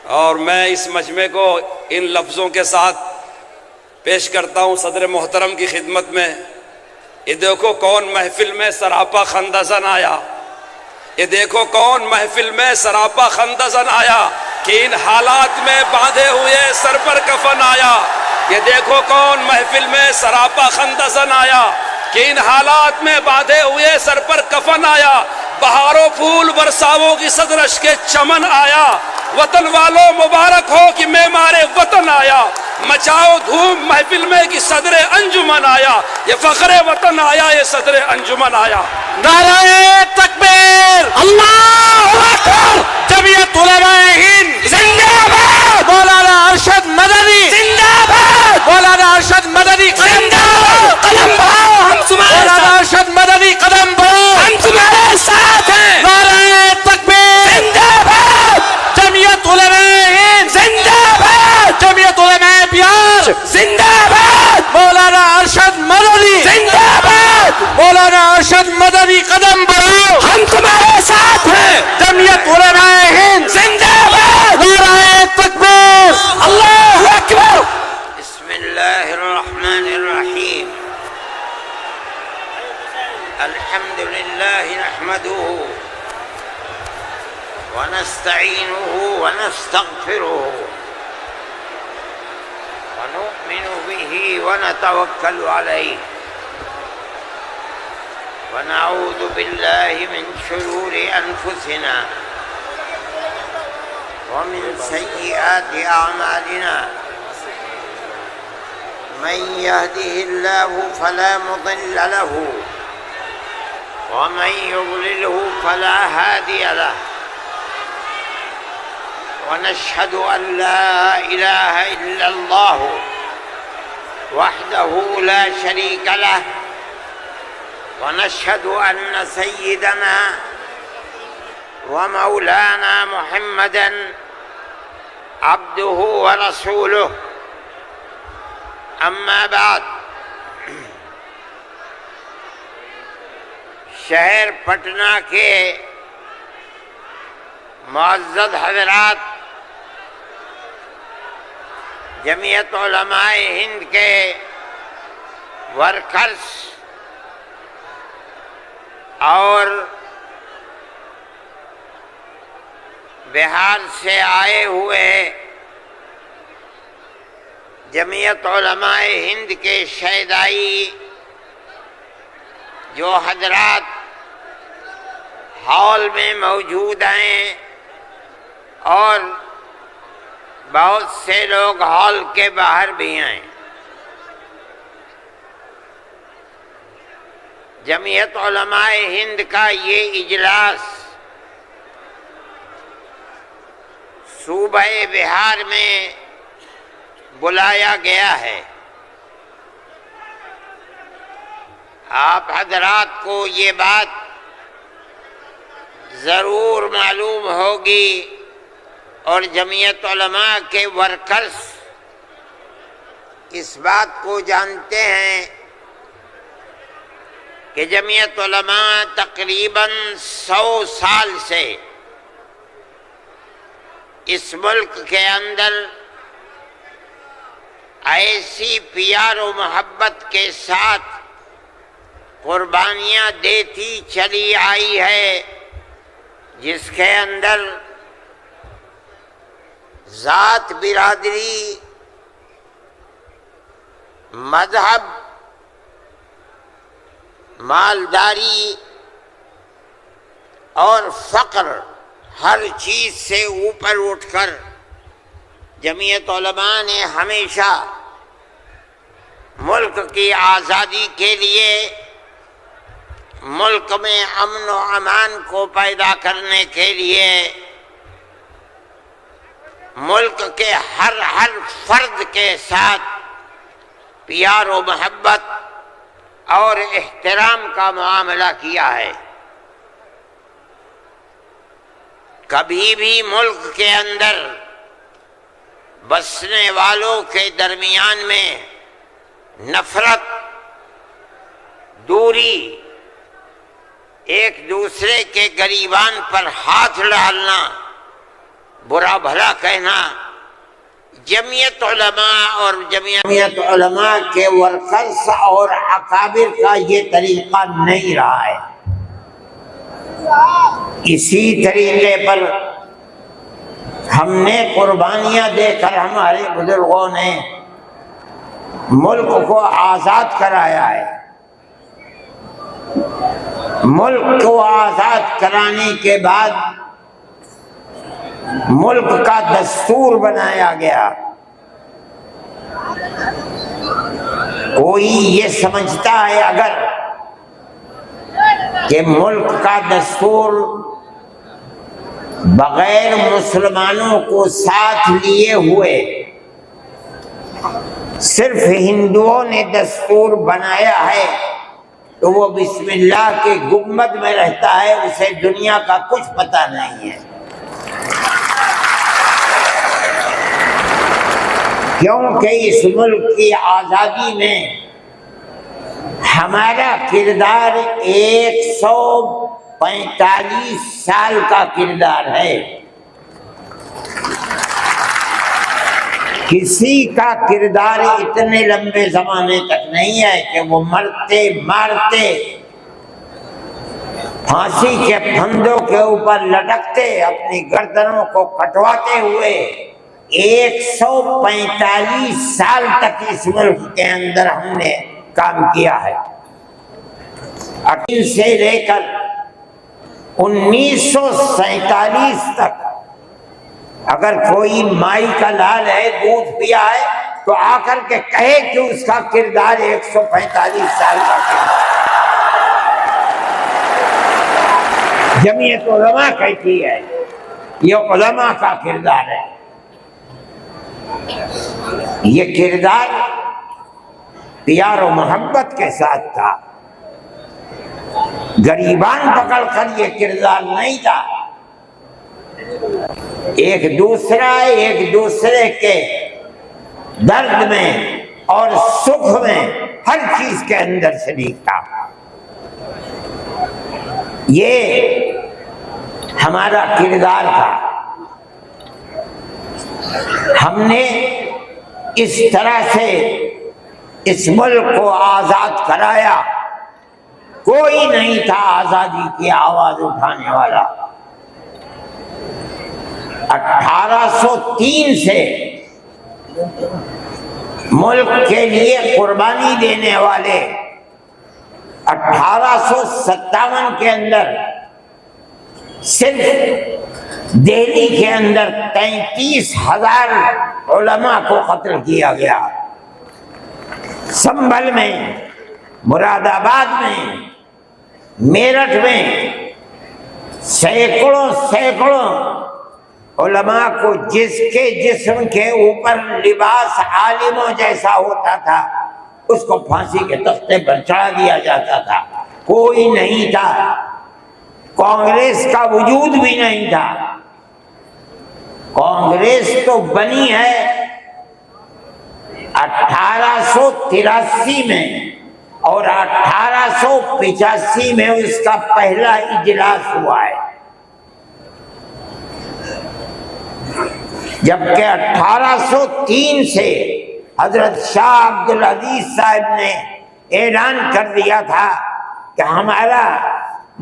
اور میں اس مجمع کو ان لفظوں کے ساتھ پیش کرتا ہوں صدر محترم کی خدمت میں. یہ دیکھو کون محفل میں سراپا خندزن آیا، یہ دیکھو کون محفل میں سراپا خندزن آیا کہ ان حالات میں باندھے ہوئے سر پر کفن آیا. یہ دیکھو کون محفل میں سراپا خندزن آیا کہ ان حالات میں باندھے ہوئے سر پر کفن آیا. بہاروں پھول برساووں کی صدرش کے چمن آیا. وطن والوں مبارک ہو کہ معمار وطن آیا. مچاؤ دھوم محفل میں کہ صدر انجمن آیا. یہ فخر وطن آیا، یہ صدر انجمن آیا. نعرہ تکبیر، اللہ اکبر. جمعیت علماء ہند زندہ باد، مولانا ارشد مدنی زندہ باد، مولانا ارشد مدنی زندہ باد. قلم بھاؤ، ہم تمہارے مولانا ساتھ، ارشد مدنی قدم بڑھو. ہم تمہارے ساتھ ہیں. نعرہ تکبیر، زندہ باد، جمعیت علماء ہند، زندہ باد، جمعیت علماء بہار، زندہ باد، مولانا ارشد مدنی، زندہ باد. مولانا ارشد مدنی قدم بڑھو. ہم تمہارے ساتھ ہیں. جمعیت علماء ہند، زندہ باد. نعرہ تکبیر. اللہ اکبر. بسم اللہ الرحمن الرحیم. الحمد للہ نحمده ونستعینه ونستغفره ونؤمن به ونتوکل علیہ ونعوذ باللہ من شرور انفسنا ومن سیئات اعمالنا. من يهده الله فلا مضل له ومن يضلله فلا هادي له. ونشهد أن لا إله إلا الله وحده لا شريك له. ونشهد أن سيدنا ومولانا محمدا عبده ورسوله. اما بعد، شہر پٹنہ کے معزز حضرات، جمعیت علماء ہند کے ورکرز اور بہار سے آئے ہوئے جمعیت علماء ہند کے شہدائی جو حضرات ہال میں موجود ہیں اور بہت سے لوگ ہال کے باہر بھی ہیں. جمعیت علماء ہند کا یہ اجلاس صوبہ بہار میں بلایا گیا ہے. آپ حضرات کو یہ بات ضرور معلوم ہوگی اور جمعیت علماء کے ورکرز اس بات کو جانتے ہیں کہ جمعیت علماء تقریباً 100 سال سے اس ملک کے اندر ایسی پیار و محبت کے ساتھ قربانیاں دیتی چلی آئی ہے جس کے اندر ذات، برادری، مذہب، مالداری اور فقر ہر چیز سے اوپر اٹھ کر جمعیت علماء نے ہمیشہ ملک کی آزادی کے لیے، ملک میں امن و امان کو پیدا کرنے کے لیے، ملک کے ہر فرد کے ساتھ پیار و محبت اور احترام کا معاملہ کیا ہے. کبھی بھی ملک کے اندر بسنے والوں کے درمیان میں نفرت، دوری، ایک دوسرے کے گریبان پر ہاتھ ڈالنا برا بھلا کہنا جمعیت علماء اور جمعیت علماء کے ورکرز اور اکابر کا یہ طریقہ نہیں رہا ہے۔ اسی طریقے پر ہم نے قربانیاں دے کر ہمارے بزرگوں نے ملک کو آزاد کرایا ہے۔ ملک کو آزاد کرانے کے بعد ملک کا دستور بنایا گیا۔ کوئی یہ سمجھتا ہے اگر کہ ملک کا دستور بغیر مسلمانوں کو ساتھ لیے ہوئے صرف ہندوؤں نے دستور بنایا ہے تو وہ بسم اللہ کے گنبد میں رہتا ہے، اسے دنیا کا کچھ پتہ نہیں ہے۔ کیونکہ اس ملک کی آزادی میں ہمارا کردار 145 سال کا کردار ہے۔ کسی کا کردار اتنے لمبے زمانے تک نہیں ہے کہ وہ مرتے مارتے پھانسی کے پھندوں کے اوپر لٹکتے اپنی گردنوں کو کٹواتے ہوئے 145 سال تک اس ملک کے اندر ہم نے کام کیا ہے۔ 18 سے لے کر 1947 تک اگر کوئی مائی کا لال ہے، دودھ پیا ہے تو آ کر کے کہے کہ اس کا کردار 145 سال کا کردار۔ جمعیت علماء کہتی ہے یہ علماء کا کردار ہے۔ یہ کردار پیار و محبت کے ساتھ تھا، غریبان پکڑ کر یہ کردار نہیں تھا۔ ایک دوسرے کے درد میں اور سکھ میں ہر چیز کے اندر شریک تھا۔ یہ ہمارا کردار تھا۔ ہم نے اس طرح سے اس ملک کو آزاد کرایا، کوئی نہیں تھا آزادی کی آواز اٹھانے والا۔ 1803 سے ملک کے لیے قربانی دینے والے 1857 کے اندر صرف دہلی کے اندر 33,000 علماء کو قتل کیا گیا۔ سنبھل میں، مراد آباد میں، میرٹھ میں سینکڑوں علماء کو جس کے جسم کے اوپر لباس عالموں جیسا ہوتا تھا اس کو پھانسی کے تختے پر چڑھا دیا جاتا تھا۔ کوئی نہیں تھا، کانگریس کا وجود بھی نہیں تھا۔ کانگریس تو بنی ہے 1883 میں اور 1885 میں اس کا پہلا اجلاس ہوا ہے، جبکہ 1803 سے حضرت شاہ عبدالعزیز صاحب نے اعلان کر دیا تھا کہ ہمارا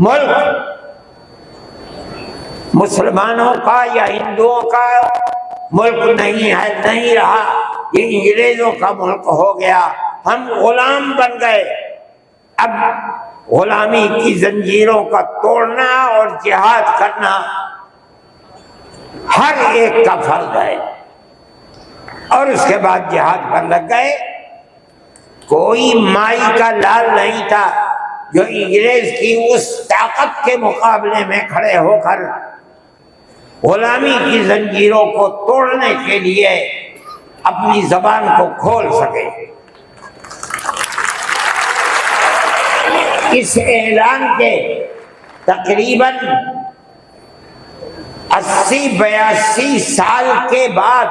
ملک مسلمانوں کا یا ہندوؤں کا ملک نہیں ہے، نہیں رہا، یہ انگریزوں کا ملک ہو گیا، ہم غلام بن گئے۔ اب غلامی کی زنجیروں کا توڑنا اور جہاد کرنا ہر ایک کا فرض ہے، اور اس کے بعد جہاد پر لگ گئے۔ کوئی مائی کا لال نہیں تھا جو انگریز کی اس طاقت کے مقابلے میں کھڑے ہو کر غلامی کی زنجیروں کو توڑنے کے لیے اپنی زبان کو کھول سکے۔ اس اعلان کے تقریباً 80-82 سال کے بعد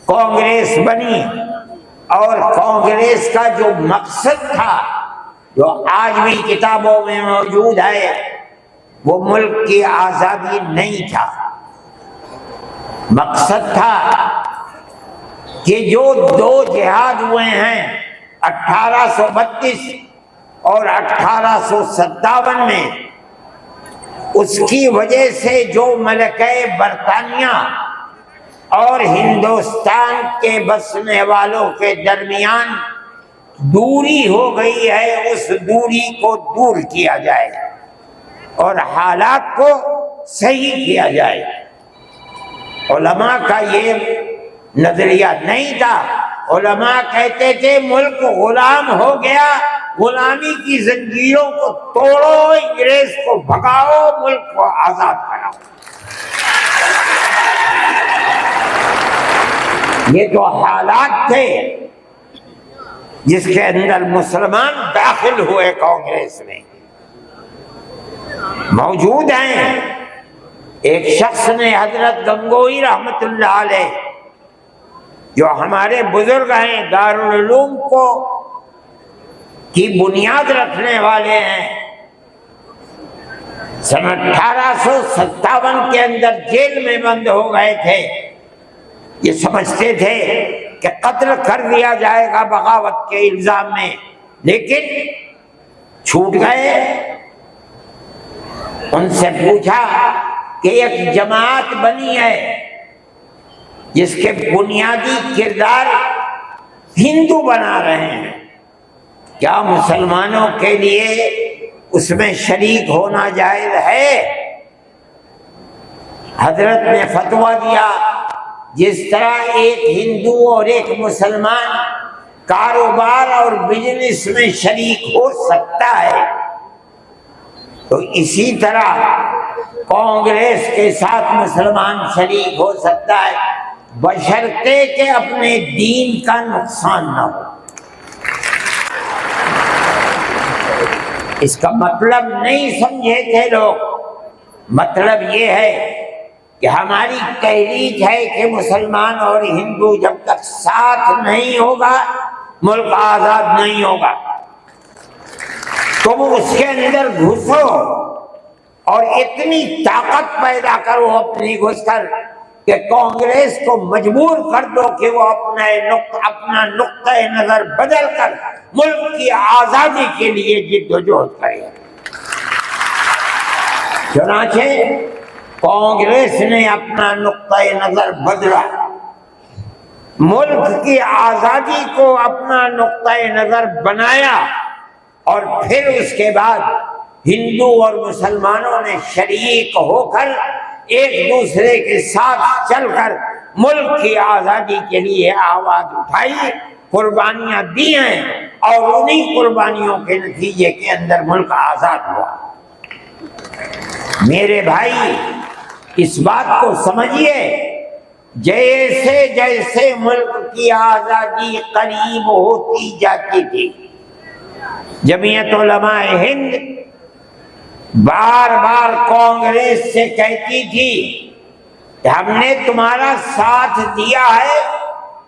کانگریس بنی، اور کانگریس کا جو مقصد تھا جو آج بھی کتابوں میں موجود ہے وہ ملک کی آزادی نہیں تھا، مقصد تھا کہ جو دو جہاد ہوئے ہیں 1832 اور 1857 میں، اس کی وجہ سے جو ملکہ برطانیہ اور ہندوستان کے بسنے والوں کے درمیان دوری ہو گئی ہے، اس دوری کو دور کیا جائے اور حالات کو صحیح کیا جائے۔ علماء کا یہ نظریہ نہیں تھا۔ علماء کہتے تھے ملک غلام ہو گیا، غلامی کی زنجیروں کو توڑو، انگریز کو بھگاؤ، ملک کو آزاد کراؤ۔ یہ تو حالات تھے جس کے اندر مسلمان داخل ہوئے کانگریس میں، موجود ہیں۔ ایک شخص نے حضرت گنگوئی رحمت اللہ علیہ، جو ہمارے بزرگ ہیں، دارالعلوم کو کی بنیاد رکھنے والے ہیں، سن 1857 کے اندر جیل میں بند ہو گئے تھے۔ یہ سمجھتے تھے کہ قتل کر دیا جائے گا بغاوت کے الزام میں، لیکن چھوٹ گئے۔ ان سے پوچھا کہ ایک جماعت بنی ہے جس کے بنیادی کردار ہندو بنا رہے ہیں، کیا مسلمانوں کے لیے اس میں شریک ہونا جائز ہے؟ حضرت نے فتویٰ دیا جس طرح ایک ہندو اور ایک مسلمان کاروبار اور بزنس میں شریک ہو سکتا ہے، تو اسی طرح کانگریس کے ساتھ مسلمان شریک ہو سکتا ہے، بشرطے کہ اپنے دین کا نقصان نہ ہو۔ اس کا مطلب نہیں سمجھے تھے لوگ۔ مطلب یہ ہے کہ ہماری تحریک ہے کہ مسلمان اور ہندو جب تک ساتھ نہیں ہوگا ملک آزاد نہیں ہوگا۔ تم اس کے اندر گھسو اور اتنی طاقت پیدا کرو اپنی گھس کر کہ کانگریس کو مجبور کر دو کہ وہ اپنا نقطۂ نظر بدل کر ملک کی آزادی کے لیے جد و جہد کرے۔ چنانچہ کانگریس نے اپنا نقطۂ نظر بدلا، ملک کی آزادی کو اپنا نقطۂ نظر بنایا، اور پھر اس کے بعد ہندو اور مسلمانوں نے شریک ہو کر ایک دوسرے کے ساتھ چل کر ملک کی آزادی کے لیے آواز اٹھائی، قربانیاں دی ہیں، اور انہی قربانیوں کے نتیجے کے اندر ملک آزاد ہوا۔ میرے بھائی، اس بات کو سمجھیے، جیسے جیسے ملک کی آزادی قریب ہوتی جاتی تھی، جمعیت علماء ہند بار بار کانگریس سے کہتی تھی کہ ہم نے تمہارا ساتھ دیا ہے،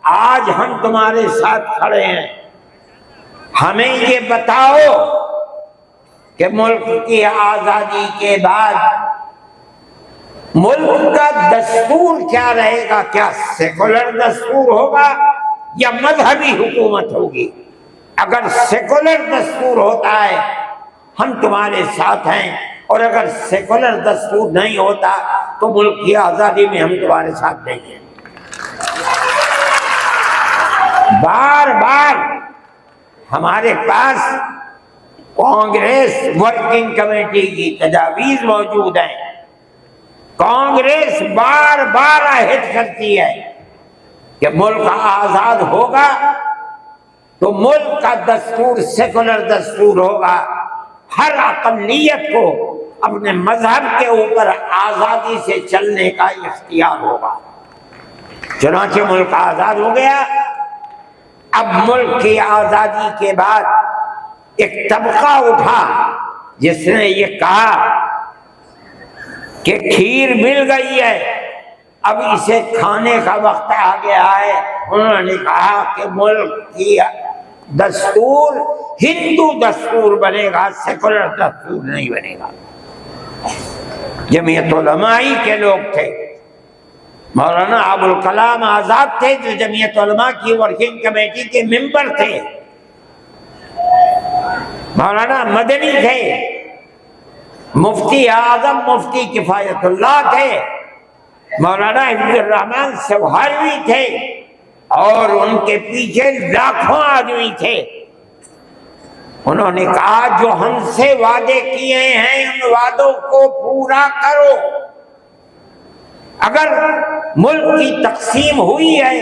آج ہم تمہارے ساتھ کھڑے ہیں، ہمیں یہ بتاؤ کہ ملک کی آزادی کے بعد ملک کا دستور کیا رہے گا؟ کیا سیکولر دستور ہوگا یا مذہبی حکومت ہوگی؟ اگر سیکولر دستور ہوتا ہے ہم تمہارے ساتھ ہیں، اور اگر سیکولر دستور نہیں ہوتا تو ملک کی آزادی میں ہم تمہارے ساتھ نہیں ہیں۔ بار بار ہمارے پاس کانگریس ورکنگ کمیٹی کی تجاویز موجود ہیں۔ کانگریس بار بار عہد کرتی ہے کہ ملک آزاد ہوگا تو ملک کا دستور سیکولر دستور ہوگا، ہر اقلیت کو اپنے مذہب کے اوپر آزادی سے چلنے کا اختیار ہوگا۔ چنانچہ ملک آزاد ہو گیا۔ اب ملک کی آزادی کے بعد ایک طبقہ اٹھا جس نے یہ کہا کہ کھیر مل گئی ہے، اب اسے کھانے کا وقت آ گیا ہے۔ انہوں نے کہا کہ ملک کی دستور ہندو دستور بنے گا، سیکولر دستور نہیں بنے گا۔ جمعیت علماء کے لوگ تھے، مولانا ابوالکلام آزاد تھے جو جمعیت علماء کی ورکنگ کمیٹی کے ممبر تھے، مولانا مدنی تھے، مفتی اعظم مفتی کفایت اللہ تھے، مولانا حفظ الرحمان سوہروی تھے، اور ان کے پیچھے لاکھوں آدمی تھے۔ انہوں نے کہا جو ہم سے وعدے کیے ہیں ان وعدوں کو پورا کرو۔ اگر ملک کی تقسیم ہوئی ہے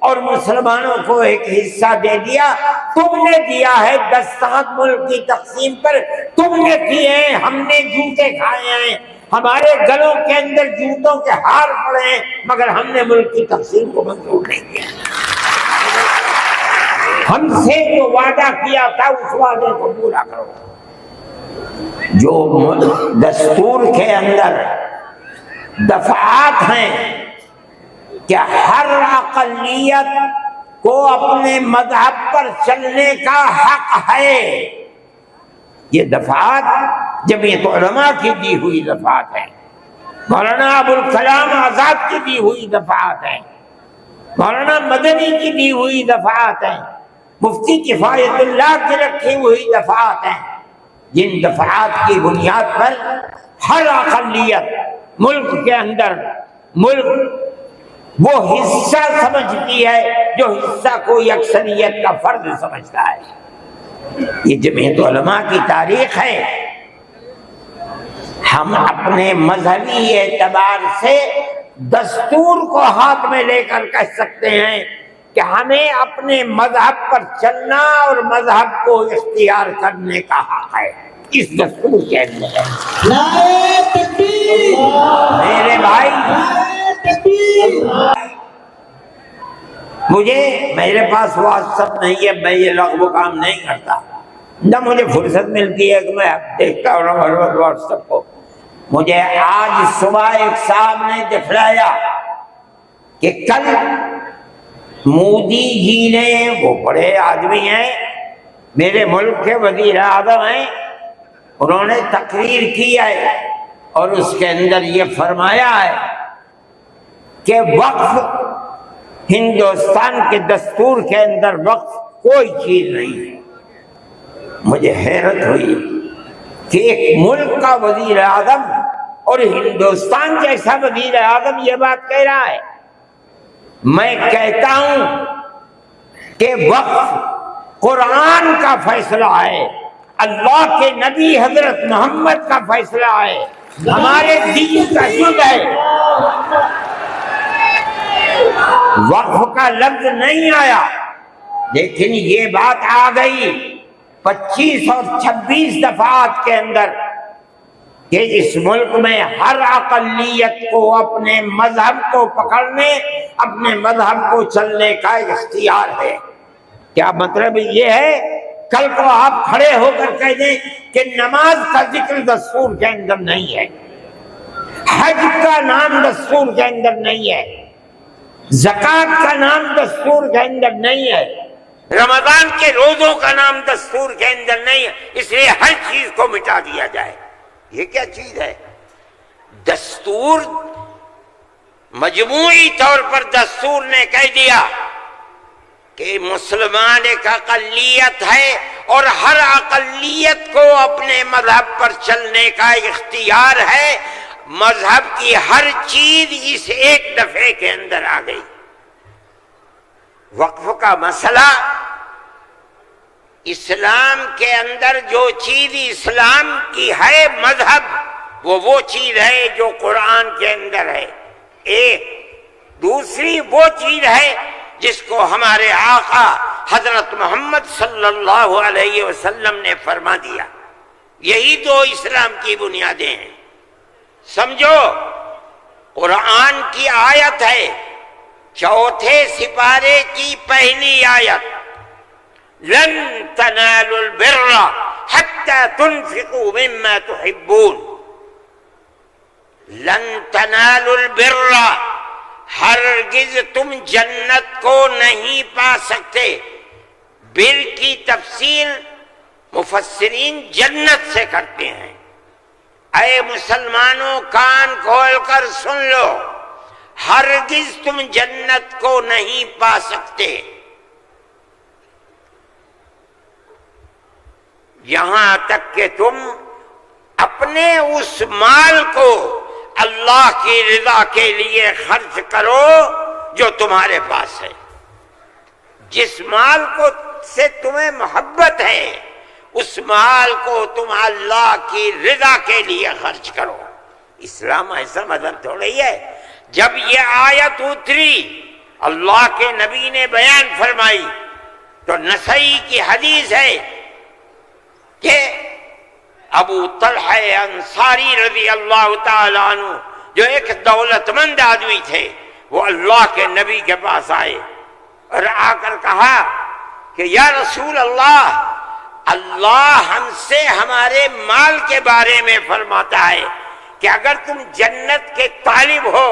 اور مسلمانوں کو ایک حصہ دے دیا، تم نے دیا ہے دستخط ملک کی تقسیم پر، تم نے کیے ہیں، ہم نے جوتے کھائے ہیں، ہمارے گلوں کے اندر جوتوں کے ہار پڑے ہیں، مگر ہم نے ملک کی تقسیم کو منظور نہیں کیا۔ ہم سے جو وعدہ کیا تھا اس وعدے کو پورا کرو۔ جو دستور کے اندر دفعات ہیں کہ ہر اقلیت کو اپنے مذہب پر چلنے کا حق ہے، یہ دفعات جمعیت علماء کی دی ہوئی دفعات ہیں، مولانا ابوالکلام آزاد کی دی ہوئی دفعات ہیں، مولانا مدنی کی دی ہوئی دفعات ہیں، مفتی کفایت اللہ کی رکھی ہوئی دفعات ہیں، جن دفعات کی بنیاد پر ہر اقلیت ملک کے اندر ملک وہ حصہ سمجھتی ہے جو حصہ کوئی اکثریت کا فرد سمجھتا ہے۔ یہ جمعیت علماء کی تاریخ ہے۔ ہم اپنے مذہبی اعتبار سے دستور کو ہاتھ میں لے کر کہہ سکتے ہیں کہ ہمیں اپنے مذہب پر چلنا اور مذہب کو اختیار کرنے کا حق ہے، اس دستور کے اندر ہے۔ نعرہ تکبیر، میرے بھائی، نعرہ تکبیر۔ میرے پاس واٹسپ نہیں ہے، میں یہ لغو کام نہیں کرتا، نہ مجھے فرصت ملتی ہے کہ میں دیکھتا ہوں ہر وقت واٹسپ کو۔ مجھے آج صبح ایک صاحب نے دکھلایا کہ کل مودی جی نے، وہ بڑے آدمی ہیں، میرے ملک کے وزیر اعظم ہیں، انہوں نے تقریر کی ہے اور اس کے اندر یہ فرمایا ہے کہ وقف ہندوستان کے دستور کے اندر وقف کوئی چیز نہیں ہے۔ مجھے حیرت ہوئی کہ ایک ملک کا وزیر اعظم اور ہندوستان جیسا وزیر اعظم یہ بات کہہ رہا ہے۔ میں کہتا ہوں کہ وقف قرآن کا فیصلہ ہے، اللہ کے نبی حضرت محمد کا فیصلہ ہے، ہمارے دین کا حکم ہے۔ وقف کا لفظ نہیں آیا، لیکن یہ بات آ گئی 25 اور 26 دفعات کے اندر کہ اس ملک میں ہر اقلیت کو اپنے مذہب کو پکڑنے، اپنے مذہب کو چلنے کا اختیار ہے۔ کیا مطلب یہ ہے کل کو آپ کھڑے ہو کر کہہ دیں کہ نماز کا ذکر دستور کے اندر نہیں ہے، حج کا نام دستور کے اندر نہیں ہے، زکوٰۃ کا نام دستور کے اندر نہیں ہے، رمضان کے روزوں کا نام دستور کے اندر نہیں ہے، اس لیے ہر چیز کو مٹا دیا جائے۔ یہ کیا چیز ہے؟ دستور مجموعی طور پر دستور نے کہہ دیا کہ مسلمان ایک اقلیت ہے اور ہر اقلیت کو اپنے مذہب پر چلنے کا اختیار ہے۔ مذہب کی ہر چیز اس ایک دفعے کے اندر آ گئی۔ وقف کا مسئلہ، اسلام کے اندر جو چیز اسلام کی ہے مذہب، وہ چیز ہے جو قرآن کے اندر ہے ایک، دوسری وہ چیز ہے جس کو ہمارے آقا حضرت محمد صلی اللہ علیہ وسلم نے فرما دیا۔ یہی دو اسلام کی بنیادیں ہیں۔ سمجھو، قرآن کی آیت ہے 4 سپارے کی پہلی آیت، لن تنالوا البر حتى تنفقوا مما تحبون۔ لن تنالوا البر، ہرگز تم جنت کو نہیں پا سکتے۔ بر کی تفسیر مفسرین جنت سے کرتے ہیں۔ اے مسلمانوں، کان کھول کر سن لو، ہرگز تم جنت کو نہیں پا سکتے۔ یہاں تک کہ تم اپنے اس مال کو اللہ کی رضا کے لیے خرچ کرو جو تمہارے پاس ہے۔ جس مال کو سے تمہیں محبت ہے اس مال کو تم اللہ کی رضا کے لیے خرچ کرو۔ اسلام ایسا مذہب تھوڑی ہے۔ جب یہ آیت اتری اللہ کے نبی نے بیان فرمائی تو نسائی کی حدیث ہے کہ ابو طلحہ انصاری رضی اللہ تعالی عنہ جو ایک دولت مند آدمی تھے، وہ اللہ کے نبی کے پاس آئے اور آ کر کہا کہ یا رسول اللہ، اللہ ہم سے ہمارے مال کے بارے میں فرماتا ہے کہ اگر تم جنت کے طالب ہو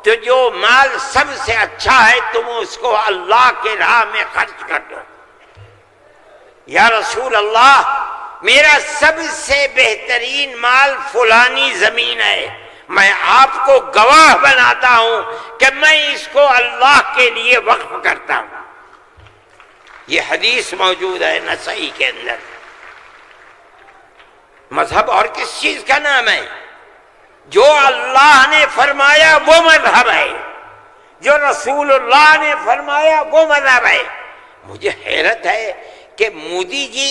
تو جو مال سب سے اچھا ہے تم اس کو اللہ کے راہ میں خرچ کر دو۔ یا رسول اللہ، میرا سب سے بہترین مال فلانی زمین ہے، میں آپ کو گواہ بناتا ہوں کہ میں اس کو اللہ کے لیے وقف کرتا ہوں۔ یہ حدیث موجود ہے نسائی کے اندر۔ مذہب اور کس چیز کا نام ہے؟ جو اللہ نے فرمایا وہ مذہب ہے، جو رسول اللہ نے فرمایا وہ مذہب ہے۔ مجھے حیرت ہے کہ مودی جی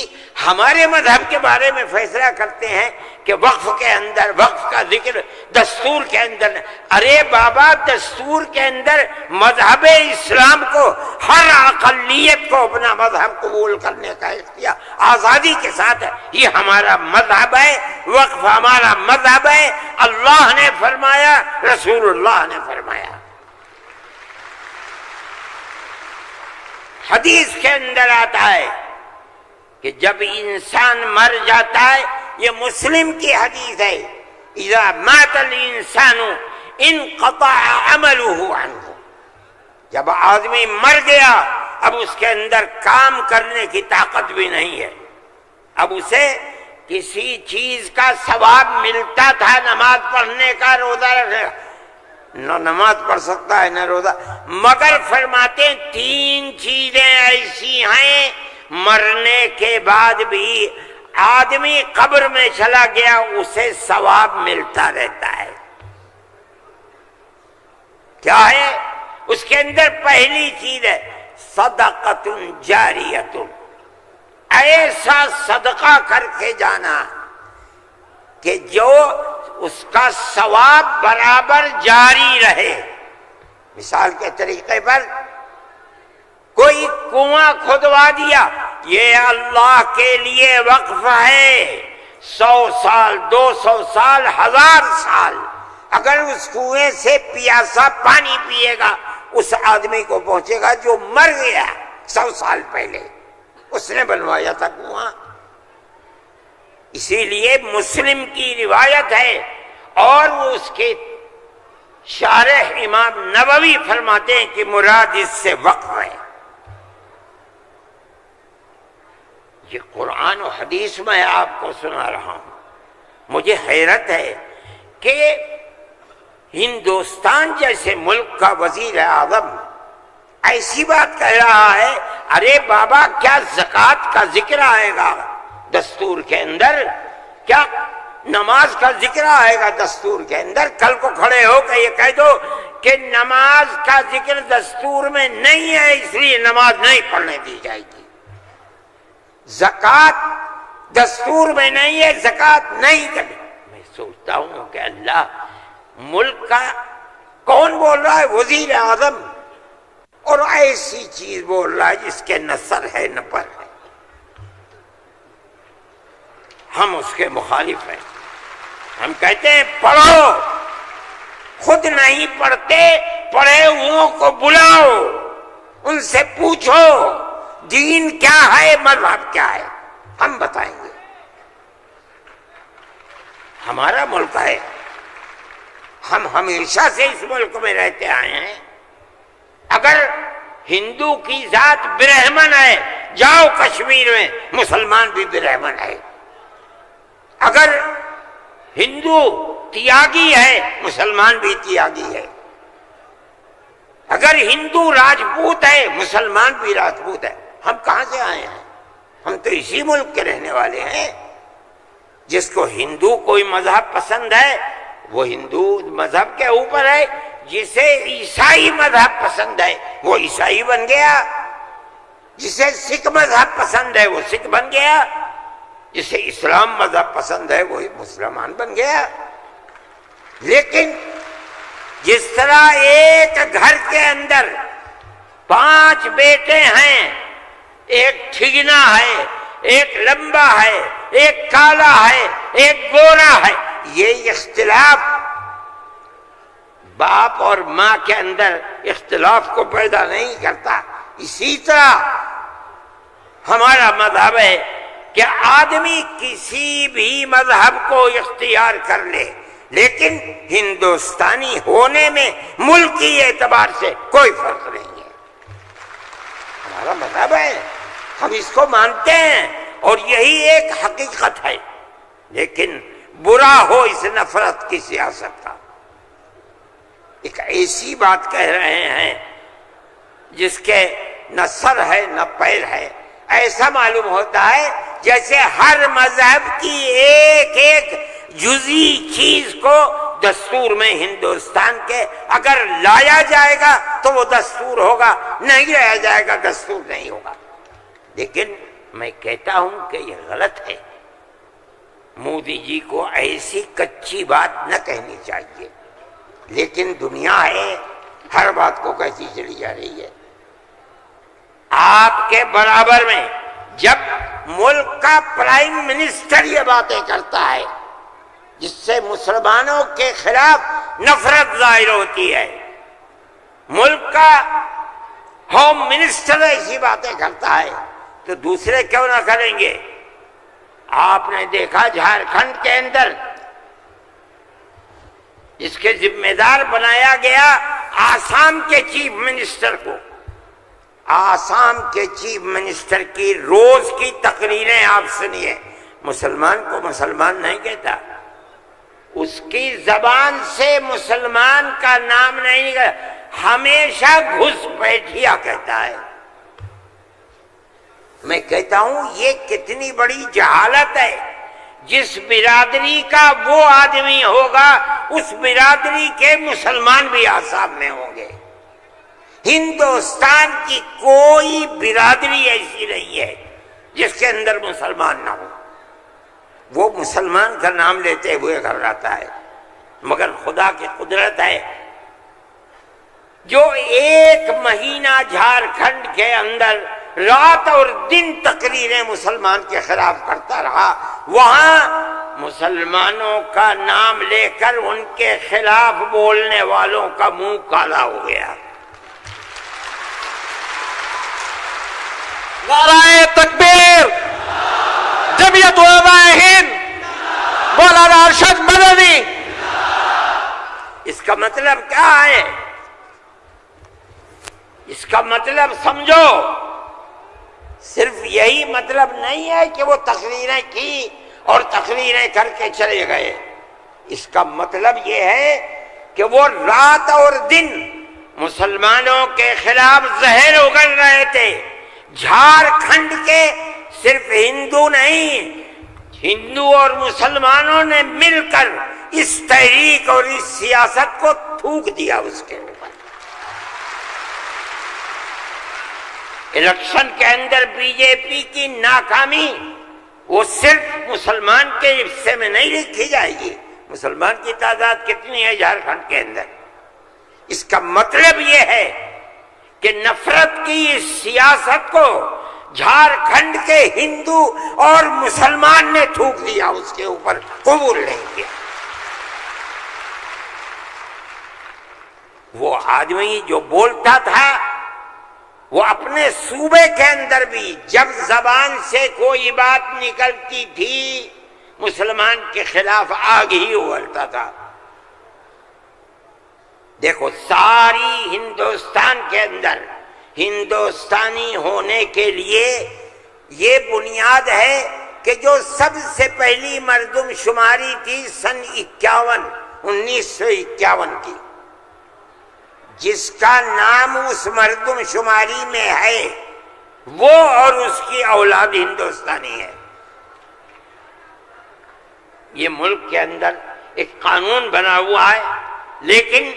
ہمارے مذہب کے بارے میں فیصلہ کرتے ہیں کہ وقف کے اندر، وقف کا ذکر دستور کے اندر۔ ارے بابا، دستور کے اندر مذہب اسلام کو، ہر اقلیت کو اپنا مذہب قبول کرنے کا اختیار آزادی کے ساتھ ہے۔ یہ ہمارا مذہب ہے، وقف ہمارا مذہب ہے۔ اللہ نے فرمایا، رسول اللہ نے فرمایا۔ حدیث کے اندر آتا ہے کہ جب انسان مر جاتا ہے، یہ مسلم کی حدیث ہے، اذا مات الانسان انقطع عمله عنه۔ جب آدمی مر گیا اب اس کے اندر کام کرنے کی طاقت بھی نہیں ہے۔ اب اسے کسی چیز کا ثواب ملتا تھا، نماز پڑھنے کا، روزہ رکھنے کا، نہ نماز پڑھ سکتا ہے نہ روزہ، مگر فرماتے ہیں تین چیزیں ایسی ہیں مرنے کے بعد بھی آدمی قبر میں چلا گیا اسے ثواب ملتا رہتا ہے۔ کیا ہے؟ اس کے اندر پہلی چیز ہے صدقۃ جاریۃ، ایسا صدقہ کر کے جانا کہ جو اس کا ثواب برابر جاری رہے۔ مثال کے طریقے پر کوئی کنواں کھدوا دیا، یہ اللہ کے لیے وقف ہے، 100 سال، 200 سال، 1000 سال اگر اس کنویں سے پیاسا پانی پیے گا اس آدمی کو پہنچے گا جو مر گیا 100 سال پہلے، اس نے بنوایا تھا کنواں۔ اسی لیے مسلم کی روایت ہے اور وہ اس کے شارح امام نووی فرماتے ہیں کہ مراد اس سے وقف ہے۔ یہ قرآن و حدیث میں آپ کو سنا رہا ہوں۔ مجھے حیرت ہے کہ ہندوستان جیسے ملک کا وزیر اعظم ایسی بات کہہ رہا ہے، ارے بابا کیا زکوٰۃ کا ذکر آئے گا دستور کے اندر؟ کیا نماز کا ذکر آئے گا دستور کے اندر؟ کل کو کھڑے ہو کے یہ کہہ دو کہ نماز کا ذکر دستور میں نہیں ہے اس لیے نماز نہیں پڑھنے دی جائے گی، زکوٰۃ دستور میں نہیں ہے، زکوٰۃ نہیں کرنی۔ میں سوچتا ہوں کہ اللہ، ملک کا کون بول رہا ہے؟ وزیر اعظم، اور ایسی چیز بول رہا ہے جس کے نہ سر ہے نہ پر ہے۔ ہم اس کے مخالف ہیں۔ ہم کہتے ہیں پڑھو، خود نہیں پڑھتے، پڑھے ہوں کو بلاؤ، ان سے پوچھو دین کیا ہے، مذہب کیا ہے، ہم بتائیں گے۔ ہمارا ملک ہے، ہم ہمیشہ سے اس ملک میں رہتے آئے ہیں۔ اگر ہندو کی ذات برہمن ہے، جاؤ کشمیر میں مسلمان بھی برہمن ہے۔ اگر ہندو تیاگی ہے، مسلمان بھی تیاگی ہے۔ اگر ہندو راجپوت ہے مسلمان بھی راجپوت ہے، ہم کہاں سے آئے ہیں؟ ہم تو اسی ملک کے رہنے والے ہیں۔ جس کو ہندو کوئی مذہب پسند ہے وہ ہندو مذہب کے اوپر ہے، جسے عیسائی مذہب پسند ہے وہ عیسائی بن گیا، جسے سکھ مذہب پسند ہے وہ سکھ بن گیا، جسے اسلام مذہب پسند ہے وہ مسلمان بن گیا۔ لیکن جس طرح ایک گھر کے اندر 5 بیٹے ہیں، ایک ٹھگنا ہے، ایک لمبا ہے، ایک کالا ہے، ایک گورا ہے، یہ اختلاف باپ اور ماں کے اندر اختلاف کو پیدا نہیں کرتا۔ اسی طرح ہمارا مذہب ہے کہ آدمی کسی بھی مذہب کو اختیار کر لے، لیکن ہندوستانی ہونے میں ملکی اعتبار سے کوئی فرق نہیں ہے۔ ہمارا مذہب ہے، ہم اس کو مانتے ہیں اور یہی ایک حقیقت ہے۔ لیکن برا ہو اس نفرت کی سیاست کا۔ ایک ایسی بات کہہ رہے ہیں جس کے نہ سر ہے نہ پیر ہے، ایسا معلوم ہوتا ہے جیسے ہر مذہب کی ایک ایک جزئی چیز کو دستور میں ہندوستان کے اگر لایا جائے گا تو وہ دستور ہوگا، نہیں لایا جائے گا دستور نہیں ہوگا۔ لیکن میں کہتا ہوں کہ یہ غلط ہے۔ مودی جی کو ایسی کچی بات نہ کہنی چاہیے، لیکن دنیا ہے، ہر بات کو کہتی چلی جا رہی ہے۔ آپ کے برابر میں جب ملک کا پرائم منسٹر یہ باتیں کرتا ہے جس سے مسلمانوں کے خلاف نفرت ظاہر ہوتی ہے، ملک کا ہوم منسٹر ایسی باتیں کرتا ہے تو دوسرے کیوں نہ کریں گے؟ آپ نے دیکھا جھارکھنڈ کے اندر اس کے ذمہ دار بنایا گیا آسام کے چیف منسٹر کو۔ آسام کے چیف منسٹر کی روز کی تقریریں آپ سنیے، مسلمان کو مسلمان نہیں کہتا، اس کی زبان سے مسلمان کا نام نہیں کہتا، ہمیشہ گھس بیٹھیا کہتا ہے۔ میں کہتا ہوں یہ کتنی بڑی جہالت ہے۔ جس برادری کا وہ آدمی ہوگا اس برادری کے مسلمان بھی آسام میں ہوں گے۔ ہندوستان کی کوئی برادری ایسی نہیں ہے جس کے اندر مسلمان نہ ہو، وہ مسلمان کا نام لیتے ہوئے گھبراتا ہے۔ مگر خدا کی قدرت ہے، جو 1 مہینہ جھارکھنڈ کے اندر رات اور دن تقریریں مسلمان کے خلاف کرتا رہا، وہاں مسلمانوں کا نام لے کر ان کے خلاف بولنے والوں کا منہ کالا ہو گیا۔ نعرہ تکبیر، جمعیت علماء ہند، مولانا ارشد مدنی۔ اس کا مطلب کیا ہے؟ اس کا مطلب سمجھو، صرف یہی مطلب نہیں ہے کہ وہ تقریریں کی اور تقریریں کر کے چلے گئے۔ اس کا مطلب یہ ہے کہ وہ رات اور دن مسلمانوں کے خلاف زہر اگل رہے تھے۔ جھارکھنڈ کے صرف ہندو نہیں، ہندو اور مسلمانوں نے مل کر اس تحریک اور اس سیاست کو تھوک دیا اس کے اوپر۔ الیکشن کے اندر بی جے پی کی ناکامی وہ صرف مسلمان کے حصے میں نہیں لکھی جائے گی۔ مسلمان کی تعداد کتنی ہے جھارکھنڈ کے اندر؟ اس کا مطلب یہ ہے کہ نفرت کی اس سیاست کو جھارکھنڈ کے ہندو اور مسلمان نے تھوک دیا، اس کے اوپر قبول نہیں کیا۔ وہ آدمی جو بولتا تھا وہ اپنے صوبے کے اندر بھی جب زبان سے کوئی بات نکلتی تھی مسلمان کے خلاف آگ ہی اگلتا تھا۔ دیکھو ساری ہندوستان کے اندر ہندوستانی ہونے کے لیے یہ بنیاد ہے کہ جو سب سے پہلی مردم شماری تھی سن 1951 کی، جس کا نام اس مردم شماری میں ہے وہ اور اس کی اولاد ہندوستانی ہے. یہ ملک کے اندر ایک قانون بنا ہوا ہے، لیکن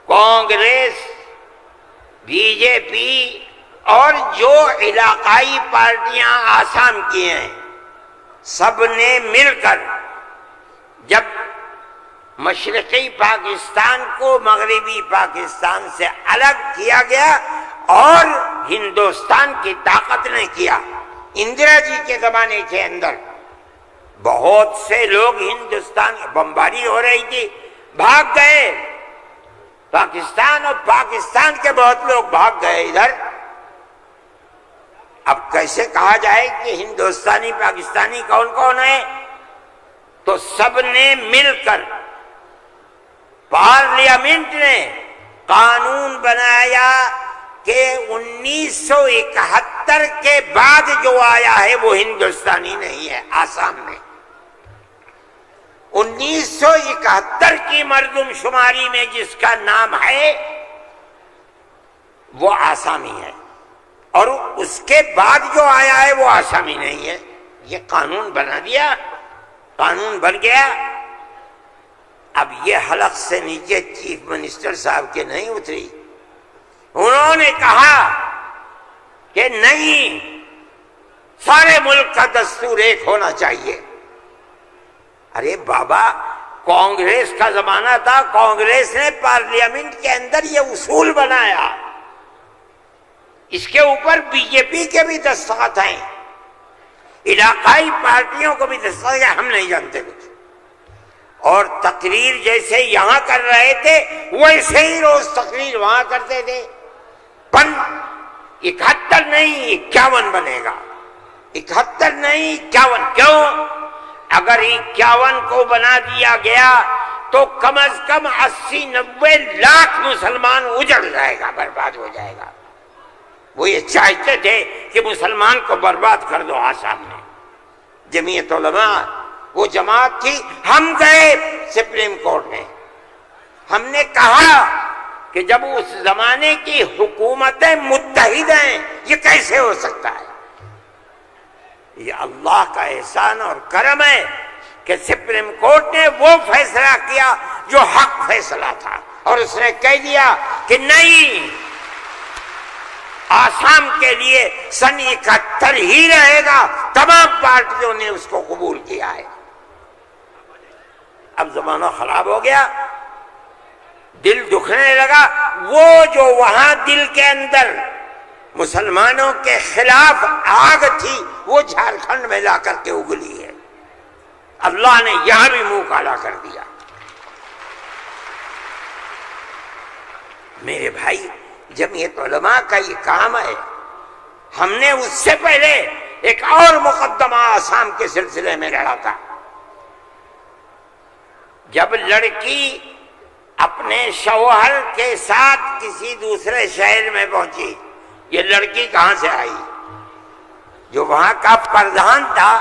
کانگریس، بی جے پی اور جو علاقائی پارٹیاں آسام کی ہیں، سب نے مل کر جب مشرقی پاکستان کو مغربی پاکستان سے الگ کیا گیا اور ہندوستان کی طاقت نے کیا. اندرا جی کے زمانے کے اندر بہت سے لوگ ہندوستان، بمباری ہو رہی تھی، بھاگ گئے پاکستان، اور پاکستان کے بہت لوگ بھاگ گئے ادھر. اب کیسے کہا جائے کہ ہندوستانی پاکستانی کون کون ہے؟ تو سب نے مل کر پارلیمنٹ نے قانون بنایا کہ 1971 کے بعد جو آیا ہے وہ ہندوستانی نہیں ہے. آسام میں 1971 کی مردم شماری میں جس کا نام ہے وہ آسامی ہے، اور اس کے بعد جو آیا ہے وہ آسامی نہیں ہے. یہ قانون بنا دیا، قانون بن گیا. اب یہ حلق سے نیچے چیف منسٹر صاحب کے نہیں اتری. انہوں نے کہا کہ نہیں، سارے ملک کا دستور ایک ہونا چاہیے. ارے بابا، کانگریس کا زمانہ تھا، کانگریس نے پارلیمنٹ کے اندر یہ اصول بنایا، اس کے اوپر بی جے پی کے بھی دستخط ہیں، علاقائی پارٹیوں کو بھی دستخط ہیں. ہم نہیں جانتے کچھ. اور تقریر جیسے یہاں کر رہے تھے ویسے ہی روز تقریر وہاں کرتے تھے. 71 نہیں 51 بنے گا، 71 نہیں 51. کیوں؟ اگر 51 کو بنا دیا گیا تو کم از کم 80-90 لاکھ مسلمان اجڑ جائے گا، برباد ہو جائے گا. وہ یہ چاہتے تھے کہ مسلمان کو برباد کر دو. آسام میں جمعیت علماء وہ جماعت تھی. ہم گئے سپریم کورٹ میں، ہم نے کہا کہ جب اس زمانے کی حکومتیں متحد ہیں یہ کیسے ہو سکتا ہے؟ یہ اللہ کا احسان اور کرم ہے کہ سپریم کورٹ نے وہ فیصلہ کیا جو حق فیصلہ تھا، اور اس نے کہہ دیا کہ نہیں، آسام کے لیے سن 71 ہی رہے گا. تمام پارٹیوں نے اس کو قبول کیا ہے. اب زمانہ خراب ہو گیا، دل دکھنے لگا. وہ جو وہاں دل کے اندر مسلمانوں کے خلاف آگ تھی وہ جھارکھنڈ میں لا کر کے اگلی ہے. اللہ نے یہاں بھی منہ کالا کر دیا. میرے بھائی، جمعیت علماء کا یہ کام ہے. ہم نے اس سے پہلے ایک اور مقدمہ آسام کے سلسلے میں لڑا تھا. جب لڑکی اپنے شوہر کے ساتھ کسی دوسرے شہر میں پہنچی، یہ لڑکی کہاں سے آئی؟ جو وہاں کا پردھان تھا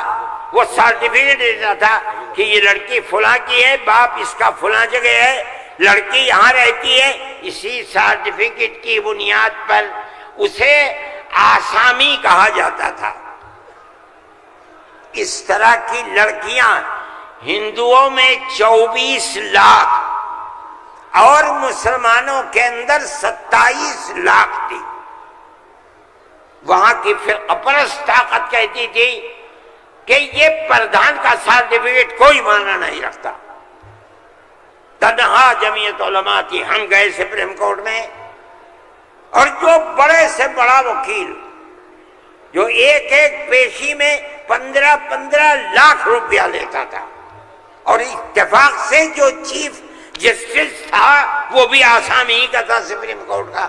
وہ سرٹیفکیٹ دیتا تھا کہ یہ لڑکی فلاں کی ہے، باپ اس کا فلاں جگہ ہے، لڑکی یہاں رہتی ہے. اسی سرٹیفکیٹ کی بنیاد پر اسے آسامی کہا جاتا تھا. اس طرح کی لڑکیاں ہندوؤں میں 24 لاکھ اور مسلمانوں کے اندر 27 لاکھ تھی. وہاں کی فرقہ پرست طاقت کہتی تھی کہ یہ پردھان کا سرٹیفکیٹ کوئی معنی نہیں رکھتا. تنہا جمعیت علماء تھی. ہم گئے سپریم کورٹ میں، اور جو بڑے سے بڑا وکیل جو ایک ایک پیشی میں 15 لاکھ روپیہ لیتا تھا، اور اتفاق سے جو چیف جسٹس تھا وہ بھی آسامی کا تھا سپریم کورٹ کا.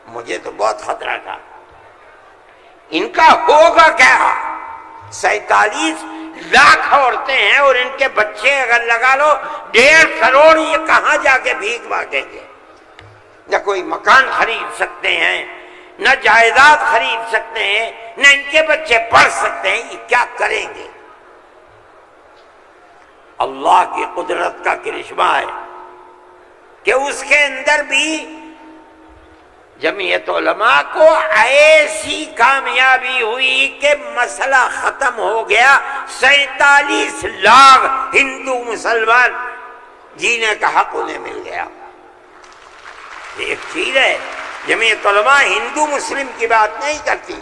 مجھے تو بہت خطرہ تھا ان کا ہوگا کیا. 47 لاکھ عورتیں ہیں اور ان کے بچے اگر لگا لو 1.5 کروڑ، یہ کہاں جا کے بھیک مانگیں گے؟ نہ کوئی مکان خرید سکتے ہیں، نہ جائیداد خرید سکتے ہیں، نہ ان کے بچے پڑھ سکتے ہیں. یہ کیا کریں گے؟ اللہ کی قدرت کا کرشمہ ہے کہ اس کے اندر بھی جمعیت علماء کو ایسی کامیابی ہوئی کہ مسئلہ ختم ہو گیا. 47 لاکھ ہندو مسلمان جینے کا حق انہیں مل گیا. ایک چیز ہے، جمعیت علماء ہندو مسلم کی بات نہیں کرتی،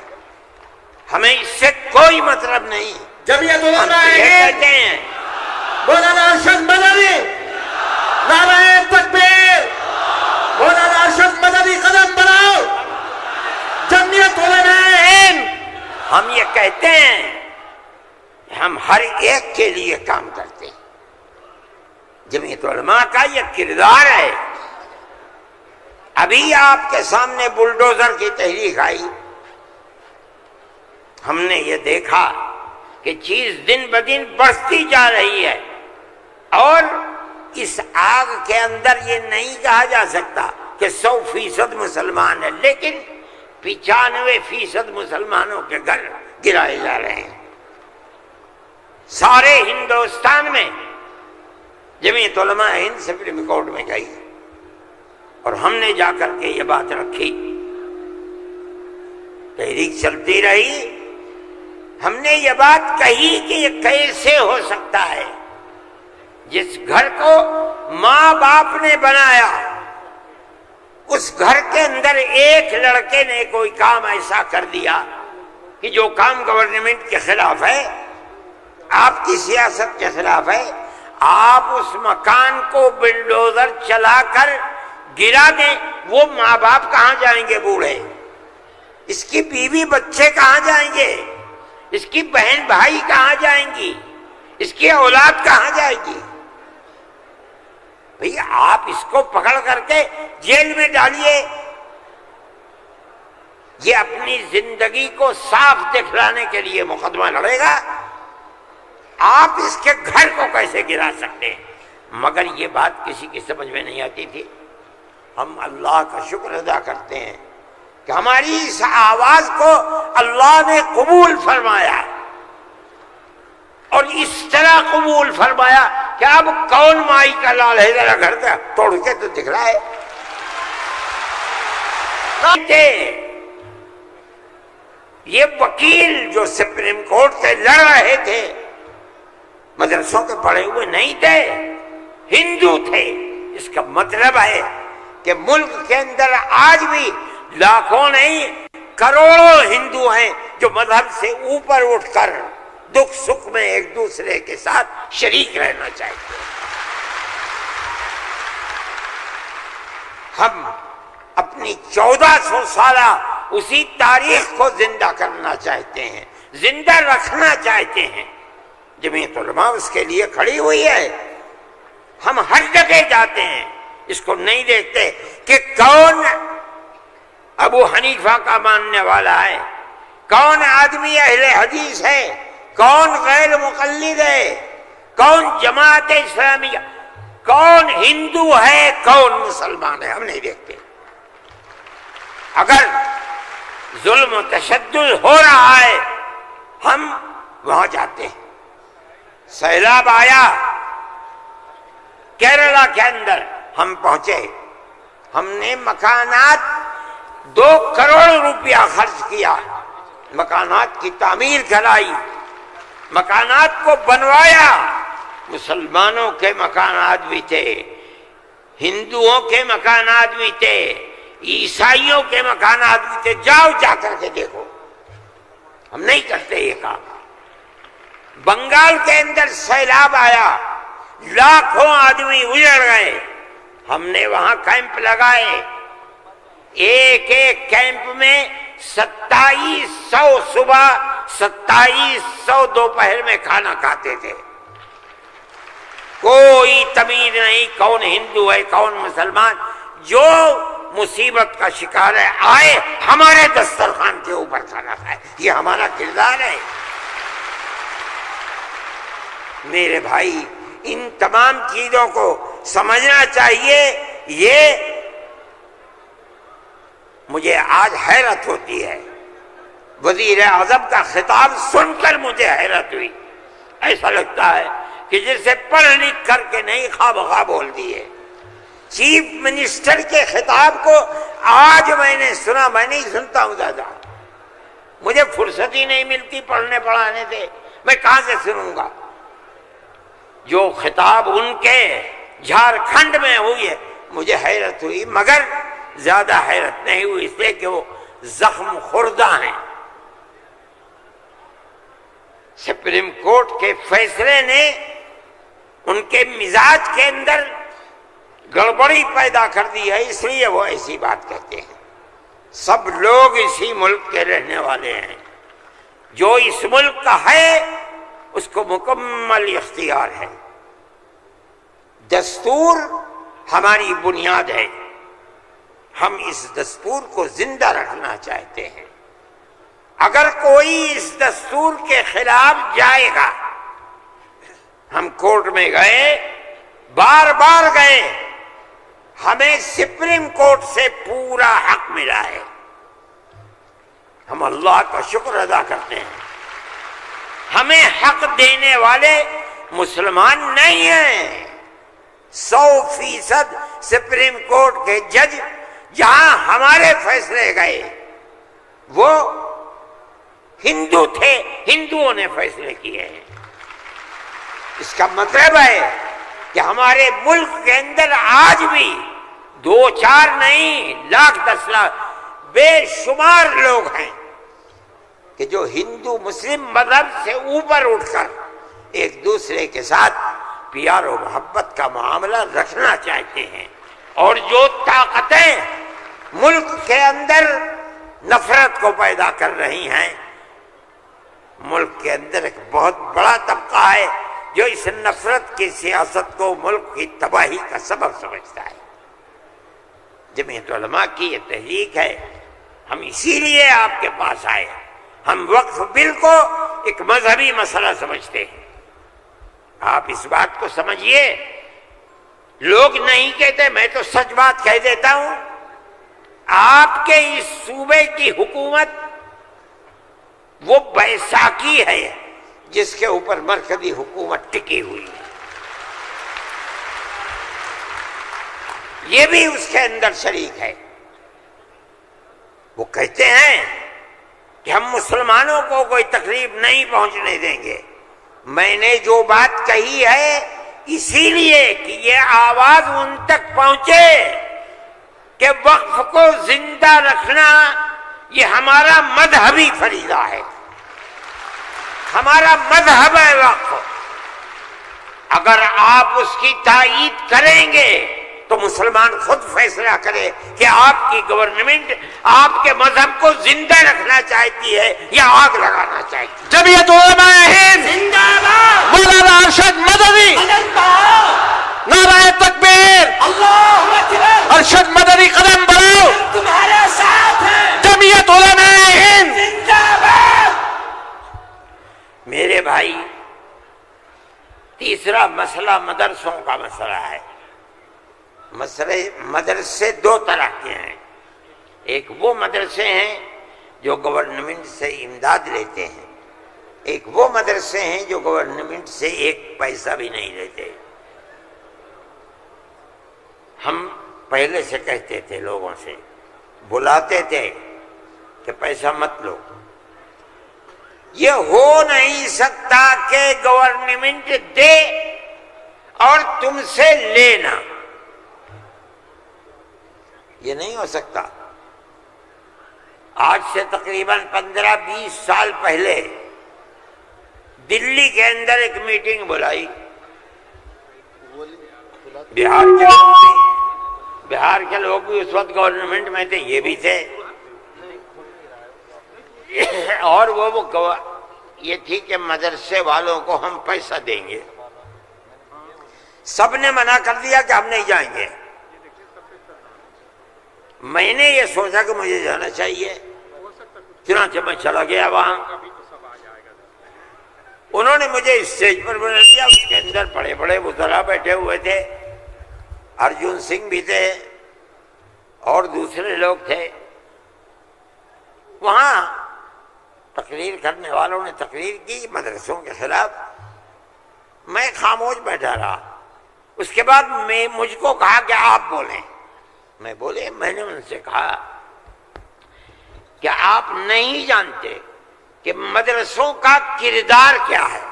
ہمیں اس سے کوئی مطلب نہیں. جمعیت ہم علماء یہ ہند کہتے ہیں مولانا ارشد مدنی نعرہ تکبیر، مولانا ارشد مدنی قدم بڑھاؤ. جمعیت علماء ہند ہم یہ کہتے ہیں کہ ہم ہر ایک کے لیے کام کرتے ہیں. جمعیت علماء کا یہ کردار ہے. ابھی آپ کے سامنے بلڈوزر کی تحریک آئی، ہم نے یہ دیکھا کہ چیز دن بدن بڑھتی جا رہی ہے، اور اس آگ کے اندر یہ نہیں کہا جا سکتا کہ 100% مسلمان ہے، لیکن 95% مسلمانوں کے گھر گرائے جا رہے ہیں. سارے ہندوستان میں جمعیت علماء ہند سپریم کورٹ میں گئی اور ہم نے جا کر کے یہ بات رکھی. تحریک چلتی رہی، ہم نے یہ بات کہی کہ یہ کیسے ہو سکتا ہے جس گھر کو ماں باپ نے بنایا، اس گھر کے اندر ایک لڑکے نے کوئی کام ایسا کر دیا کہ جو کام گورنمنٹ کے خلاف ہے، آپ کی سیاست کے خلاف ہے، آپ اس مکان کو بلڈوزر چلا کر گرا دیں. وہ ماں باپ کہاں جائیں گے بوڑھے؟ اس کی بیوی بچے کہاں جائیں گے؟ اس کی بہن بھائی کہاں جائیں گی؟ اس کی اولاد کہاں جائے گی؟ بھئی آپ اس کو پکڑ کر کے جیل میں ڈالیے، یہ اپنی زندگی کو صاف دکھلانے کے لیے مقدمہ لڑے گا. آپ اس کے گھر کو کیسے گرا سکتے ہیں؟ مگر یہ بات کسی کی سمجھ میں نہیں آتی تھی. ہم اللہ کا شکر ادا کرتے ہیں کہ ہماری اس آواز کو اللہ نے قبول فرمایا، اور اس طرح قبول فرمایا کہ اب کون مائی کا لال ہے؟ ذرا گھر کا توڑ کے تو دکھ رہا ہے. یہ وکیل جو سپریم کورٹ سے لڑ رہے تھے مدرسوں کے پڑھے ہوئے نہیں تھے، ہندو تھے. اس کا مطلب ہے کہ ملک کے اندر آج بھی لاکھوں نہیں کروڑوں ہندو ہیں جو مذہب سے اوپر اٹھ کر دکھ سکھ میں ایک دوسرے کے ساتھ شریک رہنا چاہتے ہیں. ہم اپنی 1400 سالہ اسی تاریخ کو زندہ کرنا چاہتے ہیں، زندہ رکھنا چاہتے ہیں. جمعیت علماء اس کے لیے کھڑی ہوئی ہے. ہم ہر جگہ جاتے ہیں، اس کو نہیں دیکھتے کہ کون ابو حنیفہ کا ماننے والا ہے، کون آدمی اہل حدیث ہے، کون غیر مقلد ہے، کون جماعت اسلامیہ، کون ہندو ہے، کون مسلمان ہے. ہم نہیں دیکھتے. اگر ظلم و تشدد ہو رہا ہے ہم وہاں جاتے ہیں. سیلاب آیا کیرلا کے اندر، ہم پہنچے، ہم نے مکانات 2 کروڑ روپیہ خرچ کیا، مکانات کی تعمیر کرائی، مکانات کو بنوایا. مسلمانوں کے مکانات بھی تھے، ہندوؤں کے مکانات بھی تھے، عیسائیوں کے مکانات بھی تھے. جاؤ جا کر کے دیکھو. ہم نہیں کرتے یہ کام. بنگال کے اندر سیلاب آیا، لاکھوں آدمی اجڑ گئے، ہم نے وہاں کیمپ لگائے. ایک ایک کیمپ میں 2700 صبح 2700 دوپہر میں کھانا کھاتے تھے. کوئی تمیز نہیں کون ہندو ہے کون مسلمان. جو مصیبت کا شکار ہے آئے ہمارے دسترخوان کے اوپر کھانا کھائے. یہ ہمارا کردار ہے. میرے بھائی ان تمام چیزوں کو سمجھنا چاہیے. یہ مجھے آج حیرت ہوتی ہے، وزیر اعظم کا خطاب سن کر مجھے حیرت ہوئی. ایسا لگتا ہے کہ جسے پڑھ لکھ کر کے نہیں خواب بول دیے. چیف منسٹر کے خطاب کو آج میں نے سنا. میں نہیں سنتا ہوں زیادہ، مجھے فرصت ہی نہیں ملتی پڑھنے پڑھانے سے، میں کہاں سے سنوں گا. جو خطاب ان کے جھارکھنڈ میں ہوئی ہے مجھے حیرت ہوئی، مگر زیادہ حیرت نہیں ہوئی اس لیے کہ وہ زخم خوردہ ہیں. سپریم کورٹ کے فیصلے نے ان کے مزاج کے اندر گڑبڑی پیدا کر دی ہے، اس لیے وہ ایسی بات کہتے ہیں. سب لوگ اسی ملک کے رہنے والے ہیں، جو اس ملک کا ہے اس کو مکمل اختیار ہے. دستور ہماری بنیاد ہے، ہم اس دستور کو زندہ رکھنا چاہتے ہیں. اگر کوئی اس دستور کے خلاف جائے گا، ہم کورٹ میں گئے، بار بار گئے، ہمیں سپریم کورٹ سے پورا حق ملا ہے. ہم اللہ کا شکر ادا کرتے ہیں. ہمیں حق دینے والے مسلمان نہیں ہیں. 100% سپریم کورٹ کے جج جہاں ہمارے فیصلے گئے وہ ہندو تھے، ہندوؤں نے فیصلے کیے ہیں. اس کا مطلب ہے کہ ہمارے ملک کے اندر آج بھی 2-4 نہیں، لاکھ 10 لاکھ بے شمار لوگ ہیں کہ جو ہندو مسلم مذہب سے اوپر اٹھ کر ایک دوسرے کے ساتھ پیار و محبت کا معاملہ رکھنا چاہتے ہیں. اور جو طاقتیں ملک کے اندر نفرت کو پیدا کر رہی ہیں، ملک کے اندر ایک بہت بڑا طبقہ ہے جو اس نفرت کی سیاست کو ملک کی تباہی کا سبب سمجھتا ہے. جمعیت علماء کی یہ تحریک ہے، ہم اسی لیے آپ کے پاس آئے. ہم وقف بل کو ایک مذہبی مسئلہ سمجھتے ہیں. آپ اس بات کو سمجھیے. لوگ نہیں کہتے، میں تو سچ بات کہہ دیتا ہوں. آپ کے اس صوبے کی حکومت وہ بیساکھی ہے جس کے اوپر مرکزی حکومت ٹکی ہوئی ہے. یہ بھی اس کے اندر شریک ہے. وہ کہتے ہیں کہ ہم مسلمانوں کو کوئی تکلیف نہیں پہنچنے دیں گے. میں نے جو بات کہی ہے اسی لیے کہ یہ آواز ان تک پہنچے کہ وقف کو زندہ رکھنا یہ ہمارا مذہبی فریضہ ہے، ہمارا مذہب ہے وقف. اگر آپ اس کی تائید کریں گے تو مسلمان خود فیصلہ کرے کہ آپ کی گورنمنٹ آپ کے مذہب کو زندہ رکھنا چاہتی ہے یا آگ لگانا چاہتی ہے. جمعیت علماء ہند زندہ باد، مولانا ارشد مدنی، قدم بڑھاؤ، نعرہ تکبیر، اللہ اکبر، ارشد مدنی قدم بڑھاؤ. ہم تمہارے ساتھ ہیں. جمعیت علماء ہند. زندہ باد. میرے بھائی، تیسرا مسئلہ مدرسوں کا مسئلہ ہے. مدرسے 2 طرح کے ہیں. ایک وہ مدرسے ہیں جو گورنمنٹ سے امداد لیتے ہیں، ایک وہ مدرسے ہیں جو گورنمنٹ سے 1 پیسہ بھی نہیں لیتے. ہم پہلے سے کہتے تھے، لوگوں سے بلاتے تھے کہ پیسہ مت لو. یہ ہو نہیں سکتا کہ گورنمنٹ دے اور تم سے لینا، یہ نہیں ہو سکتا. آج سے تقریباً 15-20 سال پہلے دلی کے اندر ایک میٹنگ بلائی. بہار کے لوگ بھی اس وقت گورنمنٹ میں تھے، یہ بھی تھے. اور وہ یہ تھی کہ مدرسے والوں کو ہم پیسہ دیں گے. سب نے منع کر دیا کہ ہم نہیں جائیں گے. میں نے یہ سوچا کہ مجھے جانا چاہیے، چنانچہ میں چلا گیا وہاں. انہوں نے مجھے اسٹیج پر بنا دیا. اس کے اندر بڑے بڑے وزراء بیٹھے ہوئے تھے، ارجن سنگھ بھی تھے اور دوسرے لوگ تھے. وہاں تقریر کرنے والوں نے تقریر کی مدرسوں کے خلاف. میں خاموش بیٹھا رہا. اس کے بعد میں مجھ کو کہا کہ آپ بولیں. میں بولے. میں نے ان سے کہا کہ آپ نہیں جانتے کہ مدرسوں کا کردار کیا ہے.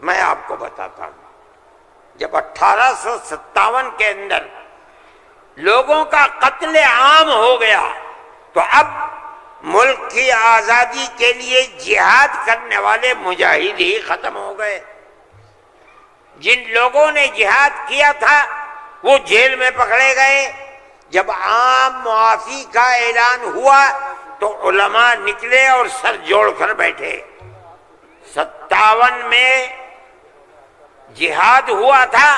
میں آپ کو بتاتا ہوں. جب 1857 کے اندر لوگوں کا قتل عام ہو گیا تو اب ملک کی آزادی کے لیے جہاد کرنے والے مجاہد ہی ختم ہو گئے. جن لوگوں نے جہاد کیا تھا وہ جیل میں پکڑے گئے. جب عام معافی کا اعلان ہوا تو علماء نکلے اور سر جوڑ کر بیٹھے. 57 میں جہاد ہوا تھا.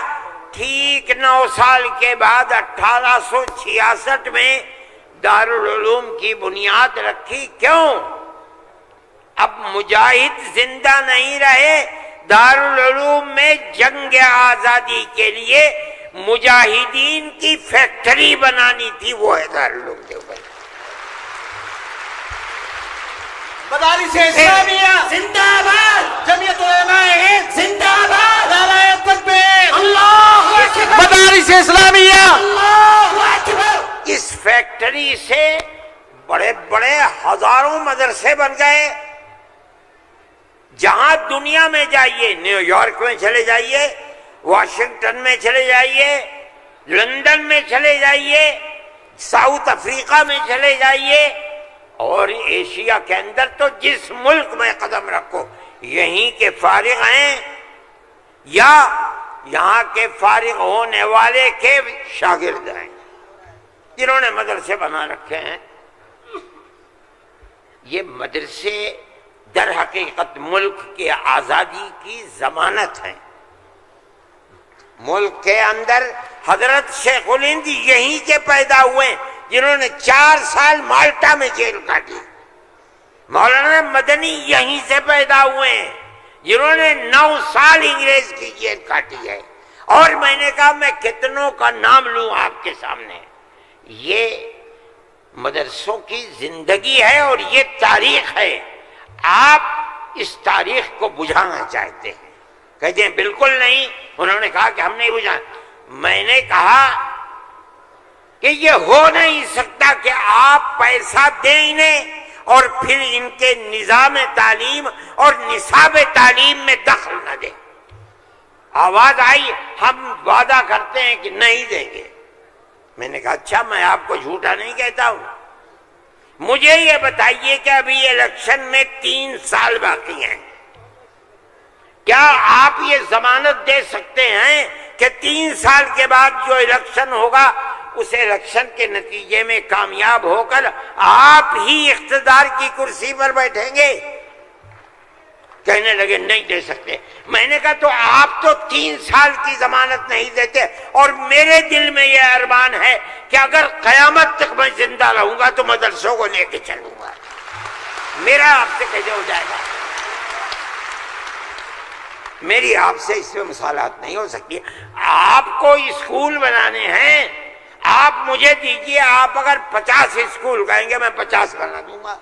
ٹھیک 9 سال کے بعد 1866 میں دارالعلوم کی بنیاد رکھی. کیوں؟ اب مجاہد زندہ نہیں رہے. دارالعلوم میں جنگ آزادی کے لیے مجاہدین کی فیکٹری بنانی تھی. وہ ہے دارالعلوم دیوبند. مدارس اسلامیہ زندہ باد. جمعیت علماء ہند زندہ باد. نعرہ تکبیر. اللہ اکبر. مدارس اسلامیہ. اللہ اکبر. اس فیکٹری سے بڑے بڑے ہزاروں مدرسے بن گئے. جہاں دنیا میں جائیے, نیو یارک میں چلے جائیے, واشنگٹن میں چلے جائیے, لندن میں چلے جائیے, ساؤتھ افریقہ میں چلے جائیے, اور ایشیا کے اندر تو جس ملک میں قدم رکھو یہیں کے فارغ ہیں یا یہاں کے فارغ ہونے والے کے شاگرد ہیں جنہوں نے مدرسے بنا رکھے ہیں. یہ مدرسے در حقیقت ملک کی آزادی کی ضمانت ہیں. ملک کے اندر حضرت شیخ الہند یہیں کے پیدا ہوئے جنہوں نے 4 سال مالٹا میں جیل کاٹی. مولانا مدنی یہیں سے پیدا ہوئے ہیں جنہوں نے 9 سال انگریز کی جیل کاٹی ہے. اور میں نے کہا میں کتنوں کا نام لوں آپ کے سامنے. یہ مدرسوں کی زندگی ہے اور یہ تاریخ ہے. آپ اس تاریخ کو بجھانا چاہتے ہیں. کہتے ہیں بالکل نہیں. انہوں نے کہا کہ ہم نہیں بجھانا. میں نے کہا کہ یہ ہو نہیں سکتا کہ آپ پیسہ دیں انہیں اور پھر ان کے نظام تعلیم اور نصاب تعلیم میں دخل نہ دیں. آواز آئی ہم وعدہ کرتے ہیں کہ نہیں دیں گے. میں نے کہا اچھا میں آپ کو جھوٹا نہیں کہتا ہوں. مجھے یہ بتائیے کہ ابھی الیکشن میں 3 سال باقی ہیں. کیا آپ یہ ضمانت دے سکتے ہیں کہ 3 سال کے بعد جو الیکشن ہوگا اس الیکشن کے نتیجے میں کامیاب ہو کر آپ ہی اقتدار کی کرسی پر بیٹھیں گے؟ کہنے لگے نہیں دے سکتے. میں نے کہا تو آپ تو 3 سال کی ضمانت نہیں دیتے اور میرے دل میں یہ ارمان ہے کہ اگر قیامت تک میں زندہ رہوں گا تو مدرسوں کو لے کے چلوں گا. میرا آپ سے کیسے ہو جائے گا؟ میری آپ سے اس میں مصالحت نہیں ہو سکتی. آپ کو اسکول بنانے ہیں, آپ مجھے دیجئے. آپ اگر 50 اسکول کہیں گے میں 50 بنا دوں گا.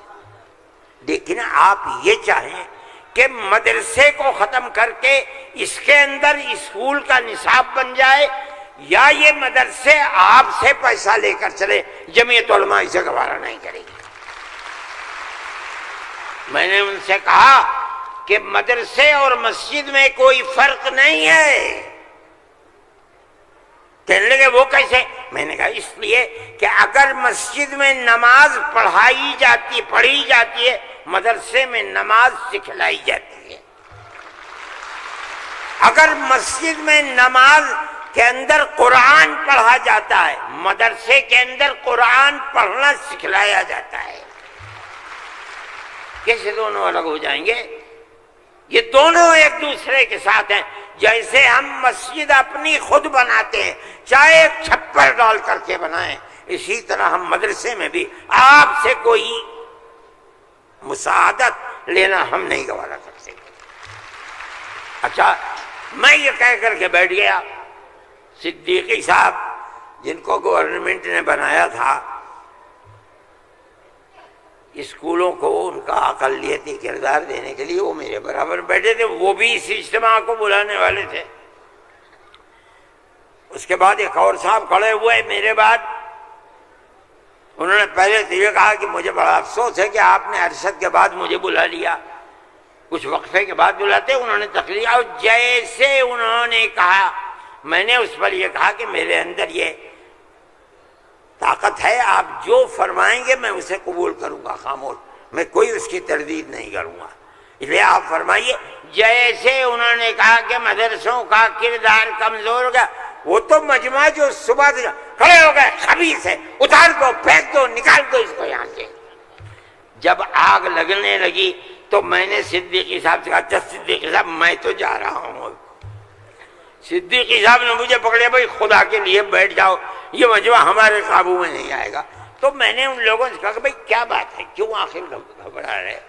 لیکن آپ یہ چاہیں کہ مدرسے کو ختم کر کے اس کے اندر اسکول کا نصاب بن جائے, یا یہ مدرسے آپ سے پیسہ لے کر چلے, جمعیت علماء اسے گوارا نہیں کرے گی. میں نے ان سے کہا کہ مدرسے اور مسجد میں کوئی فرق نہیں ہے. کہنے لگے وہ کیسے؟ میں نے کہا اس لیے کہ اگر مسجد میں نماز پڑھی جاتی ہے, مدرسے میں نماز سکھلائی جاتی ہے. اگر مسجد میں نماز کے اندر قرآن پڑھا جاتا ہے, مدرسے کے اندر قرآن پڑھنا سکھلایا جاتا ہے. کیسے دونوں الگ ہو جائیں گے؟ یہ دونوں ایک دوسرے کے ساتھ ہیں. جیسے ہم مسجد اپنی خود بناتے ہیں, چاہے ایک چھپر ڈال کر کے بنائیں, اسی طرح ہم مدرسے میں بھی آپ سے کوئی مساعدت لینا ہم نہیں گوارا کر سکتے. اچھا میں یہ کہہ کر کے بیٹھ گیا. صدیقی صاحب جن کو گورنمنٹ نے بنایا تھا اسکولوں کو ان کا اقلیتی کردار دینے کے لیے, وہ میرے برابر بیٹھے تھے. وہ بھی اس اجتماع کو بلانے والے تھے. اس کے بعد ایک اور صاحب کھڑے ہوئے میرے بعد، انہوں نے پہلے تو یہ کہا کہ مجھے بڑا افسوس ہے کہ آپ نے ارشد کے بعد مجھے بلا لیا، کچھ وقفے کے بعد بلاتے۔ انہوں نے تقریر، اور جیسے انہوں نے کہا میں نے اس پر یہ کہا کہ میرے اندر یہ طاقت ہے، آپ جو فرمائیں گے میں اسے قبول کروں گا، خاموش، میں کوئی اس کی تردید نہیں کروں گا، اس لیے آپ فرمائیے۔ جیسے انہوں نے کہا کہ مدرسوں کا کردار کمزور ہو گیا، وہ تو مجمع جو صبح سے کھڑے ہو گئے، خبیث ہے، اتار دو، پھینک دو، نکال دو اس کو یہاں سے۔ جب آگ لگنے لگی تو میں نے صدیقی صاحب سے کہا، اچھا صدیقی صاحب میں تو جا رہا ہوں۔ صدیقی صاحب نے مجھے پکڑے، بھائی خدا کے لیے بیٹھ جاؤ، یہ مجمع ہمارے قابو میں نہیں آئے گا۔ تو میں نے ان لوگوں سے کہا کہ بھائی کیا بات ہے، کیوں آخر گھبرا رہے؟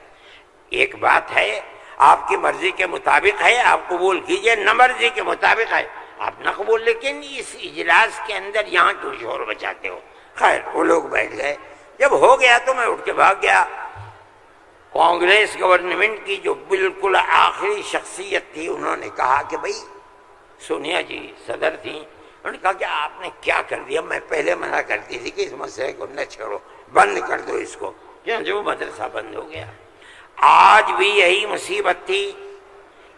ایک بات ہے، آپ کی مرضی کے مطابق ہے آپ قبول کیجئے، نہ مرضی کے مطابق ہے آپ نہ قبول، لیکن اس اجلاس کے اندر یہاں کیوں شور بچاتے ہو؟ خیر وہ لوگ بیٹھ گئے۔ جب ہو گیا تو میں اٹھ کے بھاگ گیا۔ کانگریس گورنمنٹ کی جو بالکل آخری شخصیت تھی، انہوں نے کہا کہ بھائی سونیا جی صدر تھیں، انہوں نے کہا کہ آپ نے کیا کر دیا، میں پہلے منع کرتی تھی کہ اس مسئلے کو نہ چھوڑو، بند کر دو اس کو، جو مدرسہ بند ہو گیا۔ آج بھی یہی مصیبت تھی،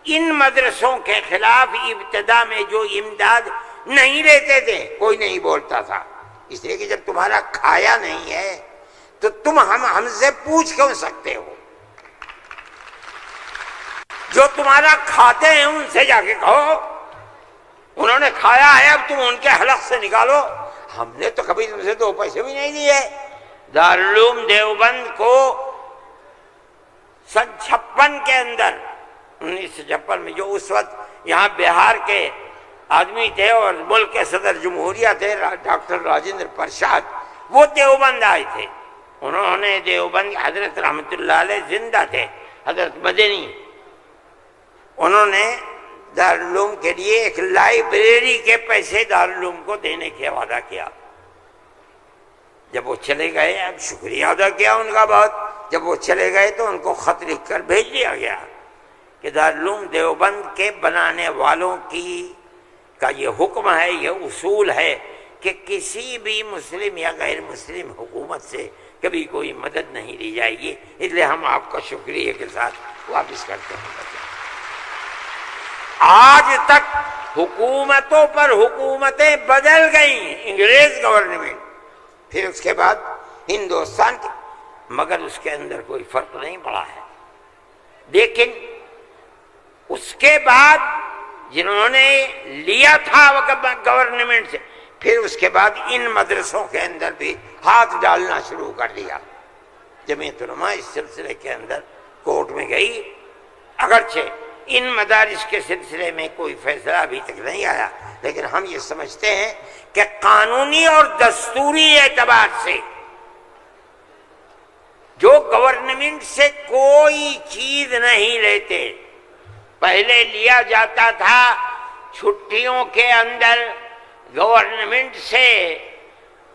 ان مدرسوں کے خلاف ابتدا میں جو امداد نہیں لیتے تھے کوئی نہیں بولتا تھا، اس لیے کہ جب تمہارا کھایا نہیں ہے تو تم ہم سے پوچھ کیوں سکتے ہو؟ جو تمہارا کھاتے ہیں ان سے جا کے کہو، انہوں نے کھایا ہے اب تم ان کے حلق سے نکالو، ہم نے تو کبھی تم سے 2 پیسے بھی نہیں دیے۔ دارالعلوم دیوبند کو سن 56 کے اندر، 1956 میں، جو اس وقت یہاں بہار کے آدمی تھے اور ملک کے صدر جمہوریہ تھے ڈاکٹر راجندر پرساد، وہ دیوبند آئے تھے۔ انہوں نے دیوبند، حضرت رحمت اللہ علیہ زندہ تھے، حضرت مدنی، انہوں نے دارالعلوم کے لیے ایک لائبریری کے پیسے دارالعلوم کو دینے کا وعدہ کیا۔ جب وہ چلے گئے، اب شکریہ ادا کیا ان کا بہت، جب وہ چلے گئے تو ان کو خط لکھ کر بھیج دیا گیا کہ دارالعلوم دیوبند کے بنانے والوں کا یہ حکم ہے، یہ اصول ہے کہ کسی بھی مسلم یا غیر مسلم حکومت سے کبھی کوئی مدد نہیں لی جائے گی، اس لیے ہم آپ کا شکریہ کے ساتھ واپس کرتے ہیں۔ آج تک حکومتوں پر حکومتیں بدل گئیں، انگریز گورنمنٹ، پھر اس کے بعد ہندوستان کی، مگر اس کے اندر کوئی فرق نہیں پڑا ہے۔ لیکن اس کے بعد جنہوں نے لیا تھا گورنمنٹ سے، پھر اس کے بعد ان مدرسوں کے اندر بھی ہاتھ ڈالنا شروع کر دیا۔ جمعیت علماء اس سلسلے کے اندر کورٹ میں گئی، اگرچہ ان مدارس کے سلسلے میں کوئی فیصلہ ابھی تک نہیں آیا، لیکن ہم یہ سمجھتے ہیں کہ قانونی اور دستوری اعتبار سے جو گورنمنٹ سے کوئی چیز نہیں لیتے، پہلے لیا جاتا تھا چھٹیوں کے اندر گورنمنٹ سے،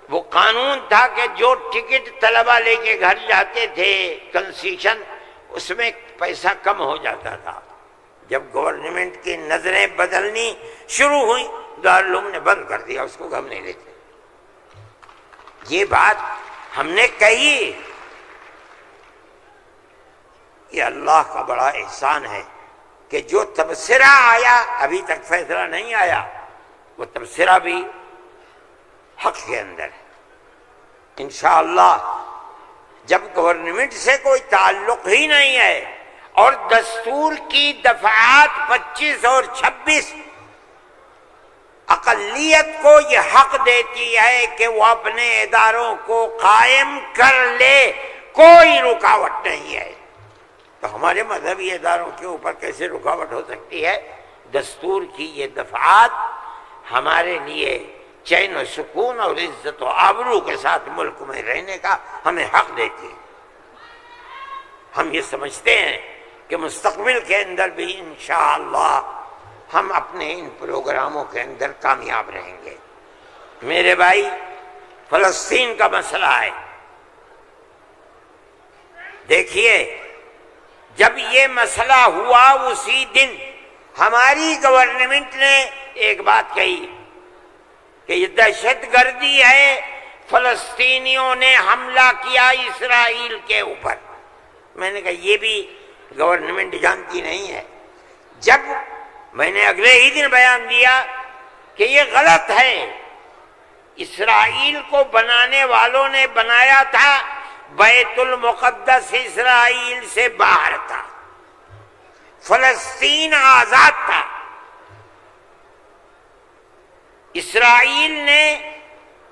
وہ قانون تھا کہ جو ٹکٹ طلبہ لے کے گھر جاتے تھے کنسیشن، اس میں پیسہ کم ہو جاتا تھا۔ جب گورنمنٹ کی نظریں بدلنی شروع ہوئی، دارالعلوم نے بند کر دیا، اس کو ہم نہیں لیتے۔ یہ بات ہم نے کہی، یہ اللہ کا بڑا احسان ہے کہ جو تبصرہ آیا، ابھی تک فیصلہ نہیں آیا، وہ تبصرہ بھی حق کے اندر ہے۔ انشاءاللہ جب گورنمنٹ سے کوئی تعلق ہی نہیں ہے اور دستور کی دفعات 25 اور 26 اقلیت کو یہ حق دیتی ہے کہ وہ اپنے اداروں کو قائم کر لے، کوئی رکاوٹ نہیں ہے، تو ہمارے مذہبی اداروں کے اوپر کیسے رکاوٹ ہو سکتی ہے؟ دستور کی یہ دفعات ہمارے لیے چین و سکون اور عزت و آبرو کے ساتھ ملک میں رہنے کا ہمیں حق دیتی ہے۔ ہم یہ سمجھتے ہیں کہ مستقبل کے اندر بھی انشاءاللہ ہم اپنے ان پروگراموں کے اندر کامیاب رہیں گے۔ میرے بھائی، فلسطین کا مسئلہ ہے، دیکھیے جب یہ مسئلہ ہوا اسی دن ہماری گورنمنٹ نے ایک بات کہی کہ یہ دہشت گردی ہے، فلسطینیوں نے حملہ کیا اسرائیل کے اوپر۔ میں نے کہا یہ بھی گورنمنٹ جانتی نہیں ہے۔ جب میں نے اگلے ہی دن بیان دیا کہ یہ غلط ہے، اسرائیل کو بنانے والوں نے بنایا تھا، بیت المقدس اسرائیل سے باہر تھا، فلسطین آزاد تھا۔ اسرائیل نے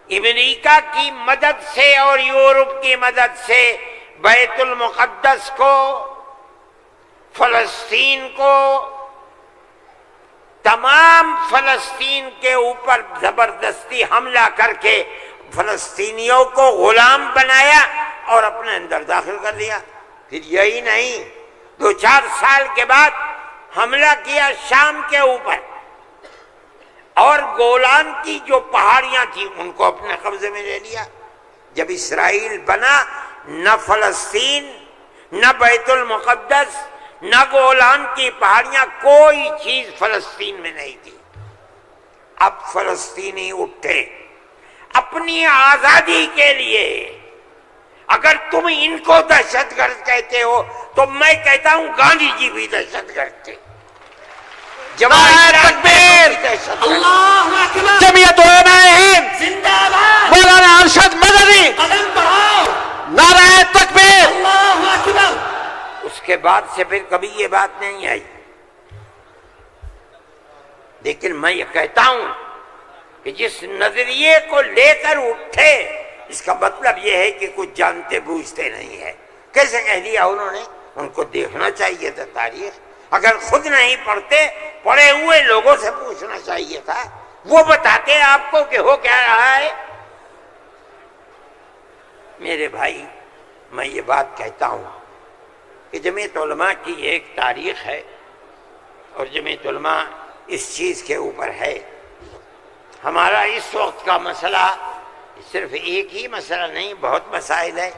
امریکہ کی مدد سے اور یورپ کی مدد سے بیت المقدس کو، فلسطین کو، تمام فلسطین کے اوپر زبردستی حملہ کر کے فلسطینیوں کو غلام بنایا اور اپنے اندر داخل کر لیا۔ پھر یہی نہیں، 2-4 سال کے بعد حملہ کیا شام کے اوپر، اور گولان کی جو پہاڑیاں تھیں ان کو اپنے قبضے میں لے لیا۔ جب اسرائیل بنا، نہ فلسطین، نہ بیت المقدس، نہ گولان کی پہاڑیاں، کوئی چیز فلسطین میں نہیں تھی۔ اب فلسطینی اٹھے اپنی آزادی کے لیے۔ اگر تم ان کو دہشت گرد کہتے ہو تو میں کہتا ہوں گاندھی جی بھی دہشت گرد تھے۔ تکبیر، اللہ اکبر، جمعیت علماء ہند زندہ باد، مولانا ارشد مدنی، قدم بڑھاؤ، نعرہ تکبیر۔ اللہ اکبر۔ اس کے بعد سے پھر کبھی یہ بات نہیں آئی، لیکن میں یہ کہتا ہوں کہ جس نظریے کو لے کر اٹھے، اس کا مطلب یہ ہے کہ کچھ جانتے بوجھتے نہیں ہے۔ کیسے کہہ دیا انہوں نے؟ ان کو دیکھنا چاہیے تھا تاریخ، اگر خود نہیں پڑھتے، پڑھے ہوئے لوگوں سے پوچھنا چاہیے تھا، وہ بتاتے آپ کو کہ ہو کیا رہا ہے۔ میرے بھائی، میں یہ بات کہتا ہوں کہ جمعیت علماء کی ایک تاریخ ہے، اور جمعیت علماء اس چیز کے اوپر ہے۔ ہمارا اس وقت کا مسئلہ صرف ایک ہی مسئلہ نہیں، بہت مسائل ہے،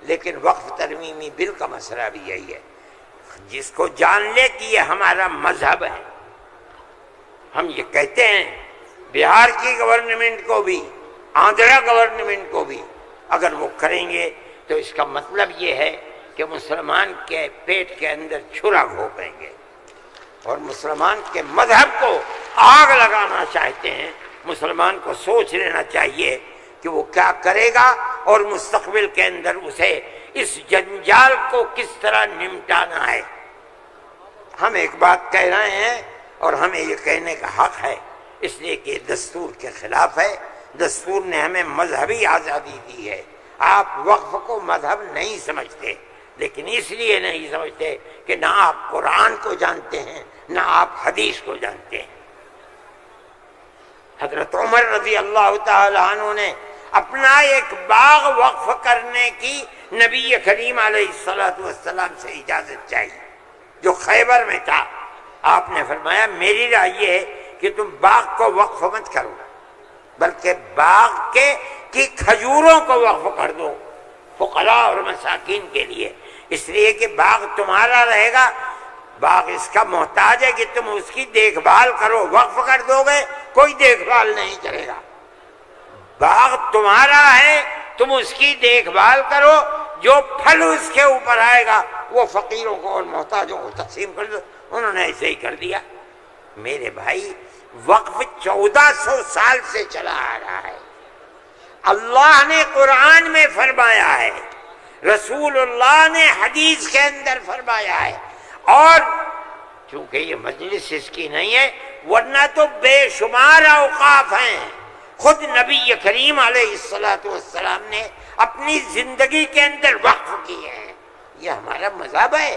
لیکن وقف ترمیمی بل کا مسئلہ بھی یہی ہے۔ جس کو جان لے کہ یہ ہمارا مذہب ہے، ہم یہ کہتے ہیں بہار کی گورنمنٹ کو بھی، آندھرا گورنمنٹ کو بھی، اگر وہ کریں گے تو اس کا مطلب یہ ہے کہ مسلمان کے پیٹ کے اندر چھرا گھونپیں گے اور مسلمان کے مذہب کو آگ لگانا چاہتے ہیں۔ مسلمان کو سوچ لینا چاہیے کہ وہ کیا کرے گا اور مستقبل کے اندر اسے اس جنجال کو کس طرح نمٹانا ہے۔ ہم ایک بات کہہ رہے ہیں اور ہمیں یہ کہنے کا حق ہے، اس لیے کہ دستور کے خلاف ہے۔ دستور نے ہمیں مذہبی آزادی دی ہے۔ آپ وقف کو مذہب نہیں سمجھتے، لیکن اس لیے نہیں سمجھتے کہ نہ آپ قرآن کو جانتے ہیں، نہ آپ حدیث کو جانتے ہیں۔ حضرت عمر رضی اللہ تعالی عنہ نے اپنا ایک باغ وقف کرنے کی نبی کریم علیہ السلام سے اجازت چاہیے، جو خیبر میں تھا۔ آپ نے فرمایا میری رائے یہ ہے کہ تم باغ کو وقف مت کرو، بلکہ باغ کی کھجوروں کو وقف کر دو فقراء اور مساکین کے لیے، اس لیے کہ باغ تمہارا رہے گا، باغ اس کا محتاج ہے کہ تم اس کی دیکھ بھال کرو۔ وقف کر دو گے کوئی دیکھ بھال نہیں کرے گا۔ باغ تمہارا ہے، تم اس کی دیکھ بھال کرو، جو پھل اس کے اوپر آئے گا وہ فقیروں کو اور محتاجوں کو تقسیم کر دو۔ انہوں نے ایسے ہی کر دیا۔ میرے بھائی، وقف 1400 سال سے چلا آ رہا ہے۔ اللہ نے قرآن میں فرمایا ہے، رسول اللہ نے حدیث کے اندر فرمایا ہے، اور چونکہ یہ مجلس اس کی نہیں ہے، ورنہ تو بے شمار اوقاف ہیں۔ خود نبی کریم علیہ السلام نے اپنی زندگی کے اندر وقف کیے ہیں۔ یہ ہمارا مذہب ہے،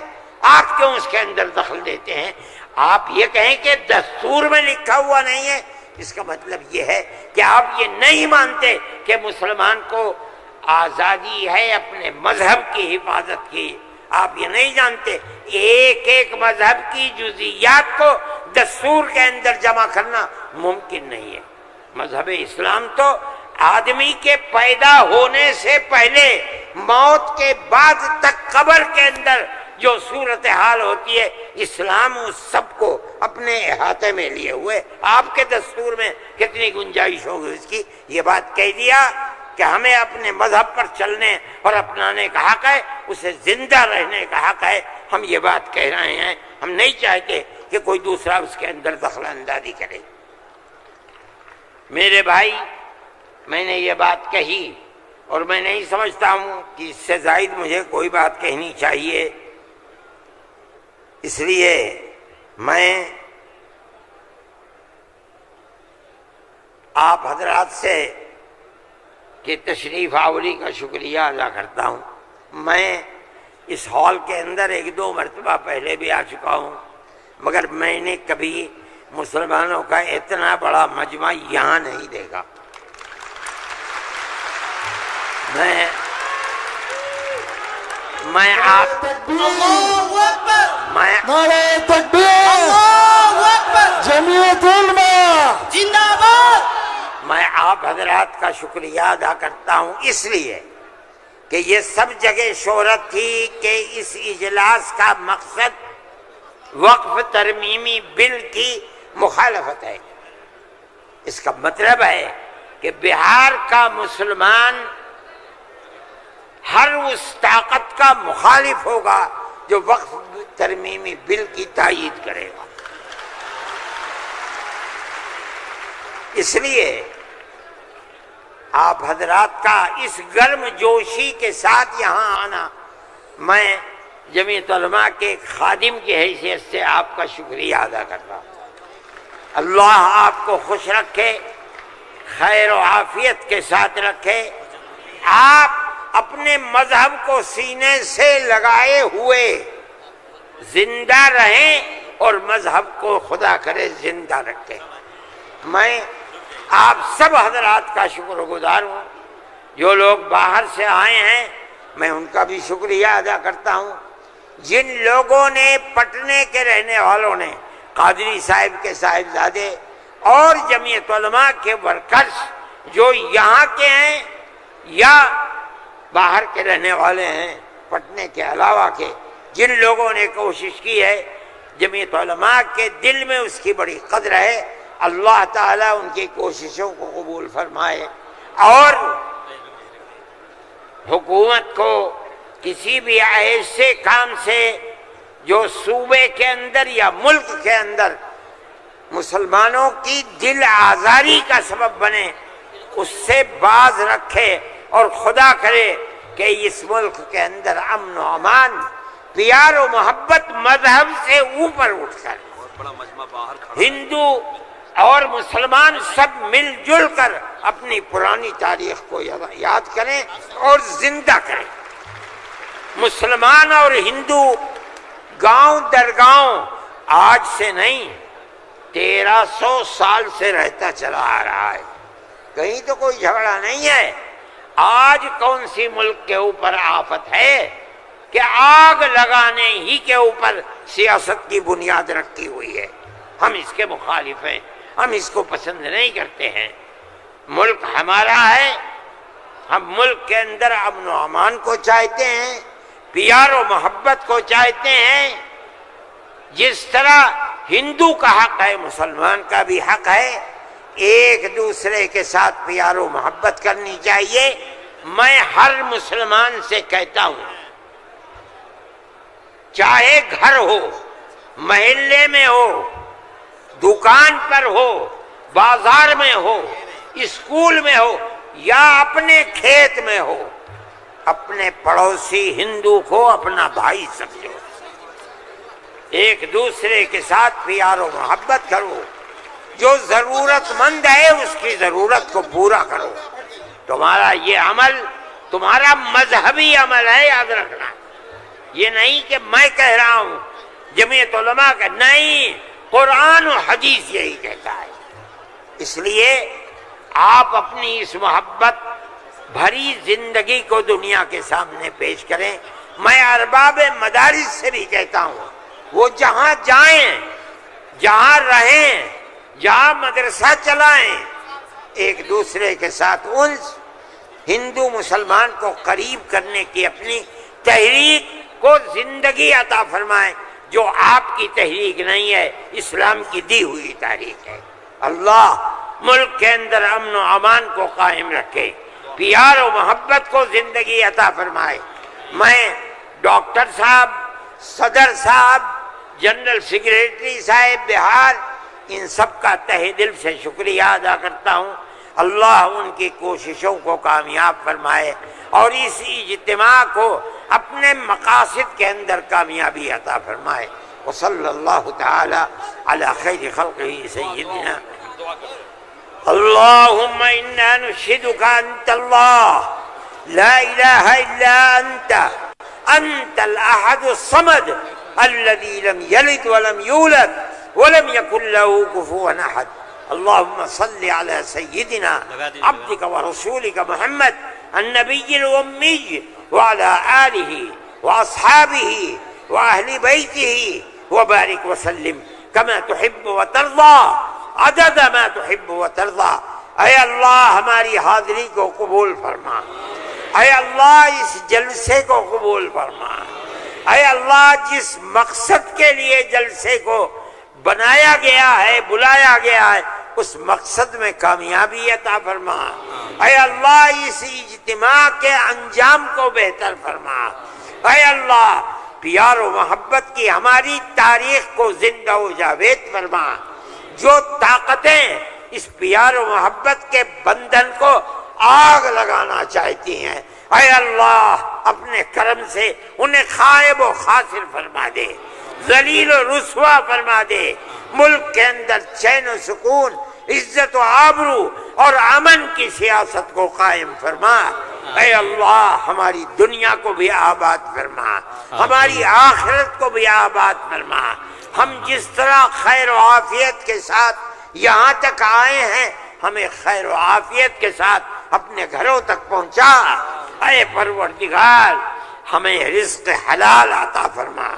آپ کیوں اس کے اندر دخل دیتے ہیں؟ آپ یہ کہیں کہ دستور میں لکھا ہوا نہیں ہے، اس کا مطلب یہ ہے کہ آپ یہ نہیں مانتے کہ مسلمان کو آزادی ہے اپنے مذہب کی حفاظت کی۔ آپ یہ نہیں جانتے ایک ایک مذہب کی جزیات کو دستور کے اندر جمع کرنا ممکن نہیں ہے۔ مذہب اسلام تو آدمی کے پیدا ہونے سے پہلے موت کے بعد تک قبر کے اندر جو صورتحال ہوتی ہے اسلام اس سب کو اپنے احاطے میں لیے ہوئے، آپ کے دستور میں کتنی گنجائش ہوگی اس کی؟ یہ بات کہہ دیا کہ ہمیں اپنے مذہب پر چلنے اور اپنانے کا حق ہے، اسے زندہ رہنے کا حق ہے۔ ہم یہ بات کہہ رہے ہیں، ہم نہیں چاہتے کہ کوئی دوسرا اس کے اندر دخل اندازی کرے۔ میرے بھائی، میں نے یہ بات کہی اور میں نہیں سمجھتا ہوں کہ اس سے زائد مجھے کوئی بات کہنی چاہیے، اس لیے میں آپ حضرات سے کہ تشریف آوری کا شکریہ ادا کرتا ہوں۔ میں اس ہال کے اندر 1-2 مرتبہ پہلے بھی آ چکا ہوں، مگر میں نے کبھی مسلمانوں کا اتنا بڑا مجمع یہاں نہیں دیکھا۔ میں آپ نعرہ تکبیر، جمعیت علماء زندہ باد۔ میں آپ حضرات کا شکریہ ادا کرتا ہوں اس لیے کہ یہ سب جگہ شہرت تھی کہ اس اجلاس کا مقصد وقف ترمیمی بل کی مخالفت ہے۔ اس کا مطلب ہے کہ بہار کا مسلمان ہر اس طاقت کا مخالف ہوگا جو وقف ترمیمی بل کی تائید کرے گا۔ اس لیے آپ حضرات کا اس گرم جوشی کے ساتھ یہاں آنا، میں جمعیت علماء کے ایک خادم کی حیثیت سے آپ کا شکریہ ادا کرتا ہوں۔ اللہ آپ کو خوش رکھے، خیر و عافیت کے ساتھ رکھے، آپ اپنے مذہب کو سینے سے لگائے ہوئے زندہ رہیں اور مذہب کو خدا کرے زندہ رکھے۔ میں آپ سب حضرات کا شکر گزار ہوں۔ جو لوگ باہر سے آئے ہیں میں ان کا بھی شکریہ ادا کرتا ہوں۔ جن لوگوں نے پٹنے کے رہنے والوں نے، قادری صاحب کے صاحبزادے اور جمعیت علماء کے ورکرز جو یہاں کے ہیں یا باہر کے رہنے والے ہیں پٹنے کے علاوہ کے، جن لوگوں نے کوشش کی ہے، جمعیت علماء کے دل میں اس کی بڑی قدر ہے۔ اللہ تعالیٰ ان کی کوششوں کو قبول فرمائے اور حکومت کو کسی بھی ایسے کام سے جو صوبے کے اندر یا ملک کے اندر مسلمانوں کی دل آزاری کا سبب بنے، اس سے باز رکھے اور خدا کرے کہ اس ملک کے اندر امن و امان، پیار و محبت مذہب سے اوپر اٹھ کر ہندو اور مسلمان سب مل جل کر اپنی پرانی تاریخ کو یاد کریں اور زندہ کریں۔ مسلمان اور ہندو گاؤں در گاؤں آج سے نہیں 1300 سال سے رہتا چلا آ رہا ہے، کہیں تو کوئی جھگڑا نہیں ہے۔ آج کون سی ملک کے اوپر آفت ہے کہ آگ لگانے ہی کے اوپر سیاست کی بنیاد رکھی ہوئی ہے؟ ہم اس کے مخالف ہیں، ہم اس کو پسند نہیں کرتے ہیں۔ ملک ہمارا ہے، ہم ملک کے اندر امن و امان کو چاہتے ہیں، پیار و محبت کو چاہتے ہیں۔ جس طرح ہندو کا حق ہے مسلمان کا بھی حق ہے، ایک دوسرے کے ساتھ پیار و محبت کرنی چاہیے۔ میں ہر مسلمان سے کہتا ہوں، چاہے گھر ہو، محلے میں ہو، دکان پر ہو، بازار میں ہو، اسکول میں ہو یا اپنے کھیت میں ہو، اپنے پڑوسی ہندو کو اپنا بھائی سمجھو، ایک دوسرے کے ساتھ پیار و محبت کرو، جو ضرورت مند ہے اس کی ضرورت کو پورا کرو۔ تمہارا یہ عمل تمہارا مذہبی عمل ہے، یاد رکھنا۔ یہ نہیں کہ میں کہہ رہا ہوں، جمعیت علماء کا نہیں، قرآن و حدیث یہی کہتا ہے۔ اس لیے آپ اپنی اس محبت بھری زندگی کو دنیا کے سامنے پیش کریں۔ میں ارباب مدارس سے بھی کہتا ہوں، وہ جہاں جائیں، جہاں رہیں، جہاں مدرسہ چلائیں، ایک دوسرے کے ساتھ انس، ہندو مسلمان کو قریب کرنے کی اپنی تحریک کو زندگی عطا فرمائیں۔ جو آپ کی تحریک نہیں ہے، اسلام کی دی ہوئی تاریخ ہے۔ اللہ ملک کے اندر امن و امان کو قائم رکھے، پیار و محبت کو زندگی عطا فرمائے۔ میں ڈاکٹر صاحب، صدر صاحب، جنرل سیکریٹری صاحب بہار، ان سب کا تہہ دل سے شکریہ ادا کرتا ہوں۔ اللہ ان کی کوششوں کو کامیاب فرمائے اور اس اجتماع کو اپنے مقاصد کے اندر کامیابی عطا فرمائے۔ وصلی اللہ تعالی علی خیر خلقہ سیدنا اللہم انا نشہدک انت اللہ لا الہ الا انت الاحد الصمد الذي لم يلد ولم يولد ولم يكن له كفوا احد۔ اللهم صل على سيدنا عبدك ورسولك محمد النبي الأمي وعلى آله وأصحابه وأهل بيته وبارك وسلم كما تحب وترضى عدد ما تحب وترضى۔ اے اللہ ہماری حاضری کو قبول فرما، اے اللہ اس جلسے کو قبول فرما، اے اللہ جس مقصد کے لیے جلسے کو بنایا گیا ہے، بلایا گیا ہے، اس مقصد میں کامیابی عطا فرما۔ اے اللہ اس اجتماع کے انجام کو بہتر فرما۔ اے اللہ پیار و محبت کی ہماری تاریخ کو زندہ و جاوید فرما۔ جو طاقتیں اس پیار و محبت کے بندھن کو آگ لگانا چاہتی ہیں، اے اللہ اپنے کرم سے انہیں خائب و خاسر فرما دے، ذلیل و رسوا فرما دے۔ ملک کے اندر چین و سکون، عزت و آبرو اور امن کی سیاست کو قائم فرما۔ اے اللہ ہماری دنیا کو بھی آباد فرما، ہماری آخرت کو بھی آباد فرما۔ ہم جس طرح خیر و عافیت کے ساتھ یہاں تک آئے ہیں، ہمیں خیر و عافیت کے ساتھ اپنے گھروں تک پہنچا۔ اے پروردگار ہمیں رزق حلال عطا فرما،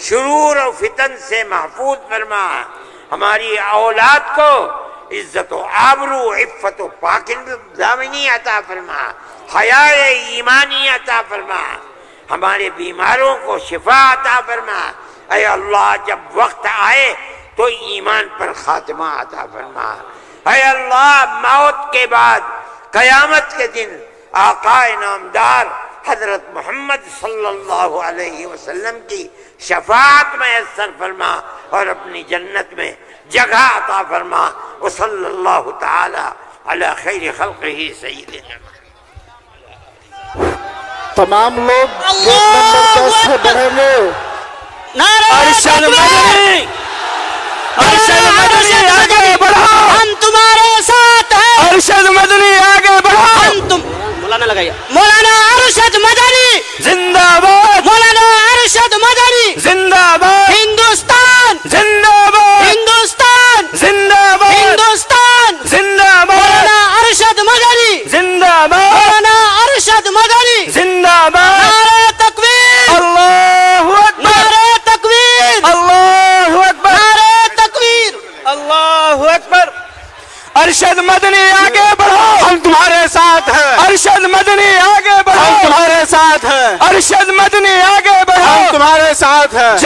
شرور و فتن سے محفوظ فرما۔ ہماری اولاد کو عزت و آبرو، عفت و پاکدامنی عطا فرما، حیا ایمانی عطا فرما۔ ہمارے بیماروں کو شفا عطا فرما۔ اے اللہ جب وقت آئے تو ایمان پر خاتمہ عطا فرما۔ اے اللہ موت کے بعد قیامت کے دن آقا نامدار حضرت محمد صلی اللہ علیہ وسلم کی شفاعت میسر فرما اور اپنی جنت میں جگہ عطا فرما۔ وصلی اللہ تعالی علی خیر خلقہ سیدنا۔ تمام لوگ گیٹ نمبر 10 سے بڑھیں گے۔ ارشد مدنی، ارشد مدنی آگے بڑھو، ہم تمہارے ساتھ ہیں۔ ارشد مدنی آگے بڑھو، ہم تم مولانا لگائیے۔ مولانا ارشد مدنی زندہ باد، مولانا ارشد مدنی زندہ باد، ہندوستان زندہ باد، ہندوستان زندہ باد، ہندوستان زندہ باد، مولانا ارشد مدنی زندہ باد، مولانا ارشد مدنی زندہ باد۔ نعرہ تکبیر، اللہ اکبر، نعرہ تکبیر، اللہ اکبر، نعرہ تکبیر، اللہ اکبر۔ ارشد مدنی آگے بڑھو، ہم تمہارے ساتھ ہیں۔ ارشد مدنی آگے بڑھو، ہم تمہارے ساتھ ہیں۔ ارشد مدنی آگے بڑھو، ہم تمہارے ساتھ ہیں۔